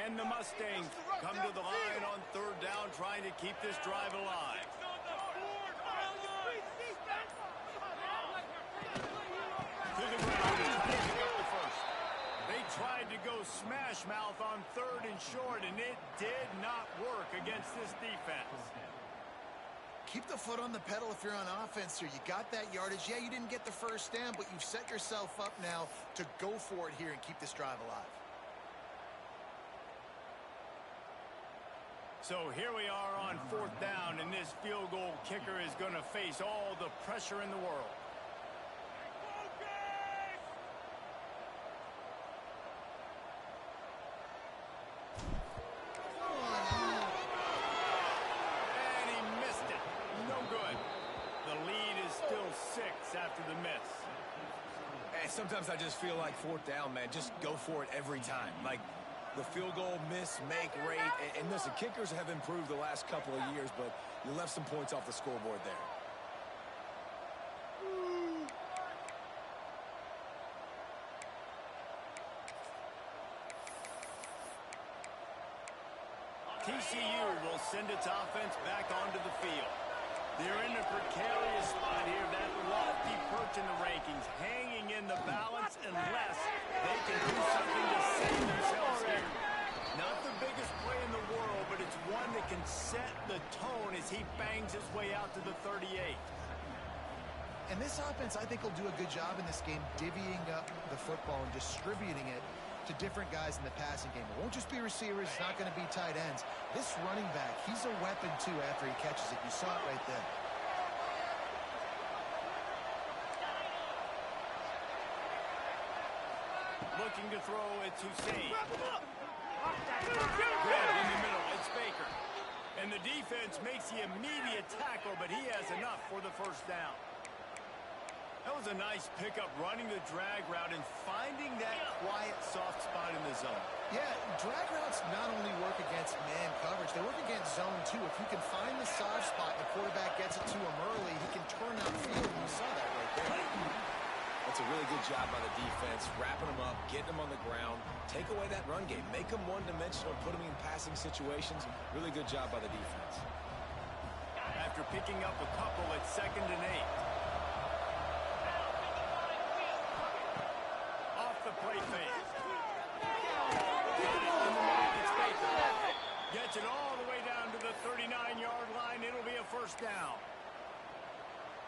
And the Mustangs come to the line on 3rd down, trying to keep this drive alive. To the ground, trying to pick up the 1st. They tried to go smash mouth on 3rd and short, and it did not work against this defense. Keep the foot on the pedal if you're on offense here. You got that yardage. Yeah, you didn't get the 1st down, but you've set yourself up now to go for it here and keep this drive alive. So here we are on 4th down, and this field goal kicker is going to face all the pressure in the world. And he missed it. No good. The lead is still 6 after the miss. And sometimes I just feel like 4th down, man, just go for it every time. Like, the field goal miss-make rate. And listen, kickers have improved the last couple of years, but you left some points off the scoreboard there. TCU will send its offense back onto the field. They're in a precarious spot here, that lofty perch in the rankings, hanging in the balance unless they can do something to save themselves here. Not the biggest play in the world, but it's one that can set the tone as he bangs his way out to the 38. And this offense, I think, will do a good job in this game divvying up the football and distributing it to different guys in the passing game. It won't just be receivers. It's not going to be tight ends. This running back, he's a weapon, too, after he catches it. You saw it right there. Looking to throw, it's Hussein. Grabbed in the middle, it's Baker. And the defense makes the immediate tackle, but he has enough for the 1st down. That was a nice pickup, running the drag route and finding that quiet, soft spot in the zone. Yeah, drag routes not only work against man coverage, they work against zone, too. If you can find the soft spot and the quarterback gets it to him early, he can turn upfield, and you saw that right there. That's a really good job by the defense, wrapping them up, getting them on the ground, take away that run game, make them one-dimensional, put them in passing situations. Really good job by the defense. After picking up a couple at 2nd and 8. Off the play fake.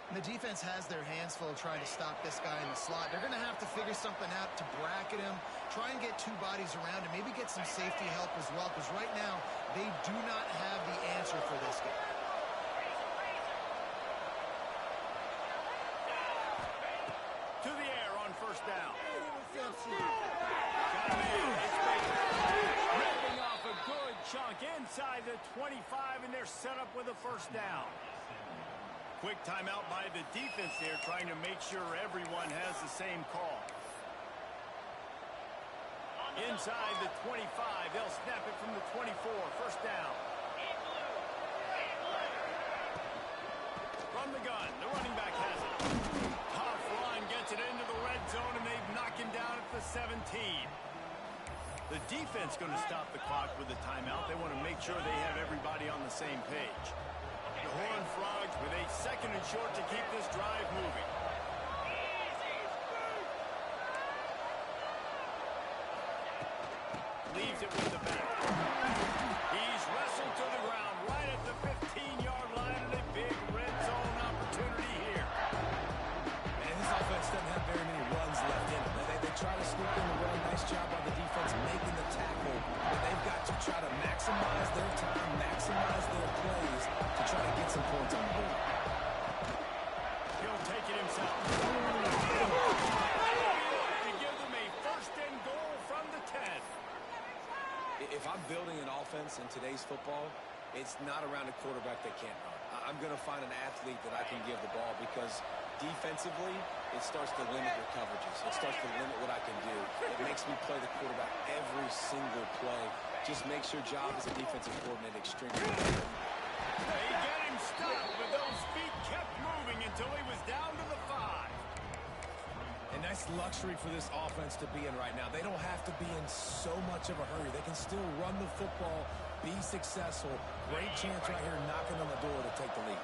And the defense has their hands full trying to stop this guy in the slot. They're going to have to figure something out to bracket him, try and get two bodies around him, maybe get some safety help as well, because right now they do not have the answer for this guy. To the air on first down. Ripping off a good chunk inside the 25, and they're set up with a first down. Quick timeout by the defense there, trying to make sure everyone has the same call. Inside the 25, they'll snap it from the 24, first down. From the gun, the running back has it. Tough run, gets it into the red zone, and they've knocked him down at the 17. The defense going to stop the clock with a timeout. They want to make sure they have everybody on the same page. The Horned Frogs with a second and short to keep this drive moving. Leaves it with the back. He's wrestled to the ground right at the 15-yard line, and a big red zone opportunity here. Man, this offense doesn't have very many runs left in it. They try to sneak in the run. Nice job by the defense making the tackle. But they've got to try to maximize their time, maximize their plays to try to get some points on the board. He'll take it himself. To give them a first and goal from the 10. If I'm building an offense in today's football, it's not around a quarterback that can't run. I'm going to find an athlete that I can give the ball, because defensively, it starts to limit your coverages. It starts to limit what I can do. It makes me play the quarterback every single play. Just makes your job as a defensive coordinator extremely important. They get him stopped, but those feet kept moving until he was down to the 5. A nice luxury for this offense to be in right now. They don't have to be in so much of a hurry. They can still run the football, be successful. Great chance right here knocking on the door to take the lead.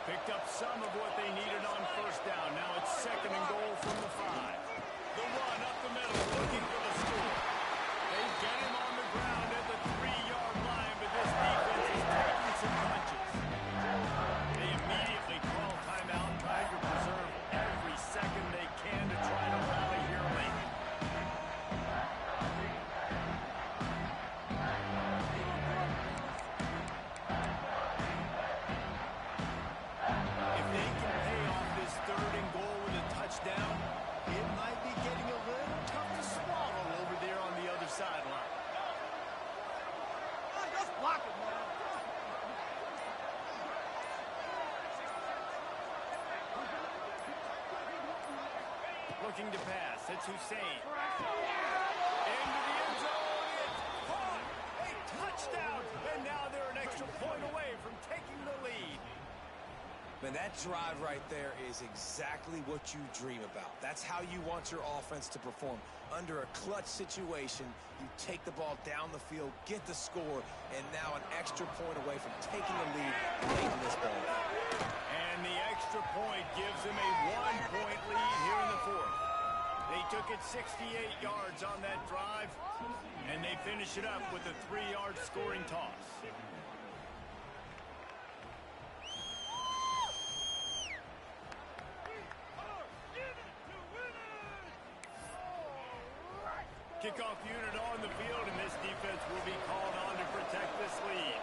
Picked up some of what they needed on first down. Now it's second and goal from the 5. The run up the middle, looking for the score. They get him on the ground at the 3-yard line, but this defense is taking some punches. They immediately call timeout, trying to preserve every second they can to try to rally here late. If they can pay off this third and goal with a touchdown, it might be getting a little tough to swallow over there on the other sideline. Just block it, man. Looking to pass. It's Hussein. Into the end zone. It's caught. A touchdown. And now they're an extra point away from taking the lead. Man, that drive right there is exactly what you dream about. That's how you want your offense to perform. Under a clutch situation, you take the ball down the field, get the score, and now an extra point away from taking the lead late in this ball. And the extra point gives them a 1-point lead here in the 4th. They took it 68 yards on that drive, and they finish it up with a 3-yard scoring toss. Kickoff unit on the field, and this defense will be called on to protect this lead.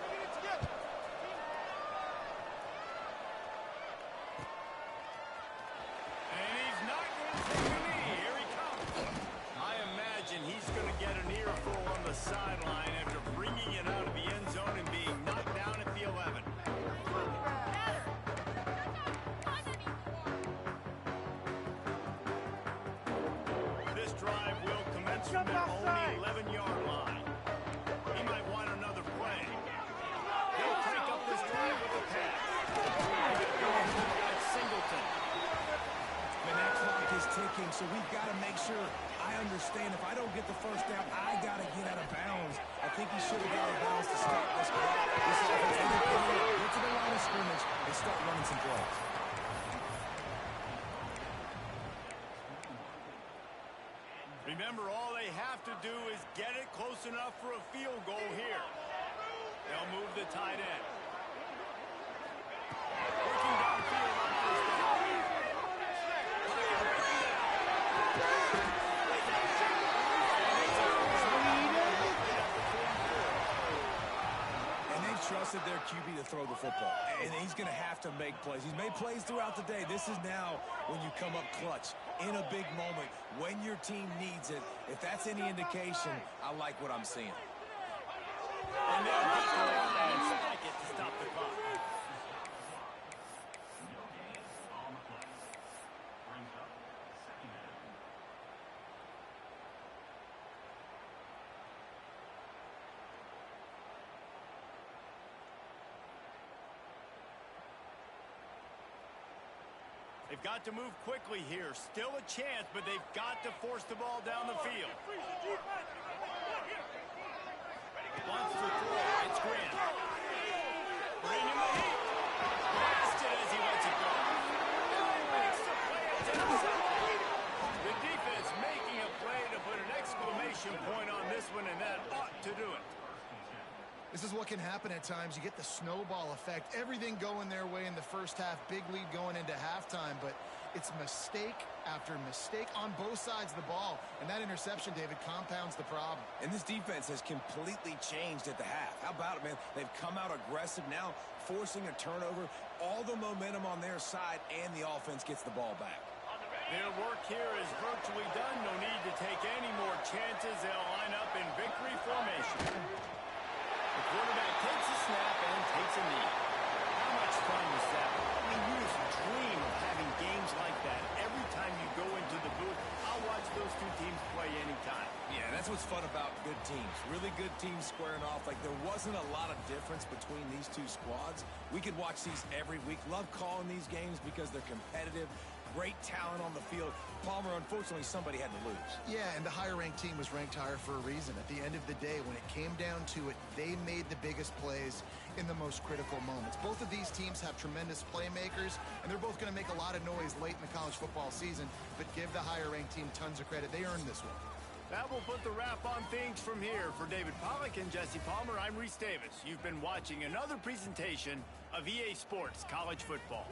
And he's not going to take a knee. Here he comes. I imagine he's going to get an earful on the sideline after bringing it out of the end zone and being knocked down at the 11. This drive will commence from their own 11-yard line. He might want another play. He'll take up this drive with a pass. That's Singleton. Man, that clock is ticking, so we've got to make sure I understand if I don't get the first down, I got to get out of bounds. I think he should have got out of bounds to stop this play. This offense, get to the line of scrimmage and start running some plays. Remember, all they have to do is get it close enough for a field goal here. They'll move the tight end. Working downfield on first down. QB to throw the football, and he's going to have to make plays. He's made plays throughout the day. This is now when you come up clutch in a big moment when your team needs it. If that's any indication, I like what I'm seeing. And they'll get to the line and spike it to stop the clock. They've got to move quickly here. Still a chance, but they've got to force the ball down the field. Wants to throw. It's Grant. Bringing the heat. Blasted as he lets it go. Makes the play. It's intercepted. The defense making a play to put an exclamation point on this one, and that ought to do it. This is what can happen at times. You get the snowball effect. Everything going their way in the first half. Big lead going into halftime, but it's mistake after mistake on both sides of the ball. And that interception, David, compounds the problem. And this defense has completely changed at the half. How about it, man? They've come out aggressive now, forcing a turnover. All the momentum on their side, and the offense gets the ball back. Their work here is virtually done. No need to take any more chances. They'll line up in victory formation. The quarterback takes a snap and takes a knee. How much fun was that? I mean, you just dream of having games like that every time you go into the booth. I'll watch those two teams play anytime. Yeah, that's what's fun about good teams. Really good teams squaring off. Like, there wasn't a lot of difference between these two squads. We could watch these every week. Love calling these games because they're competitive. Great talent on the field. Palmer, unfortunately, somebody had to lose. Yeah, and the higher-ranked team was ranked higher for a reason. At the end of the day, when it came down to it, they made the biggest plays in the most critical moments. Both of these teams have tremendous playmakers, and they're both going to make a lot of noise late in the college football season, but give the higher-ranked team tons of credit. They earned this one. That will put the wrap on things from here. For David Pollack and Jesse Palmer, I'm Reese Davis. You've been watching another presentation of EA Sports College Football.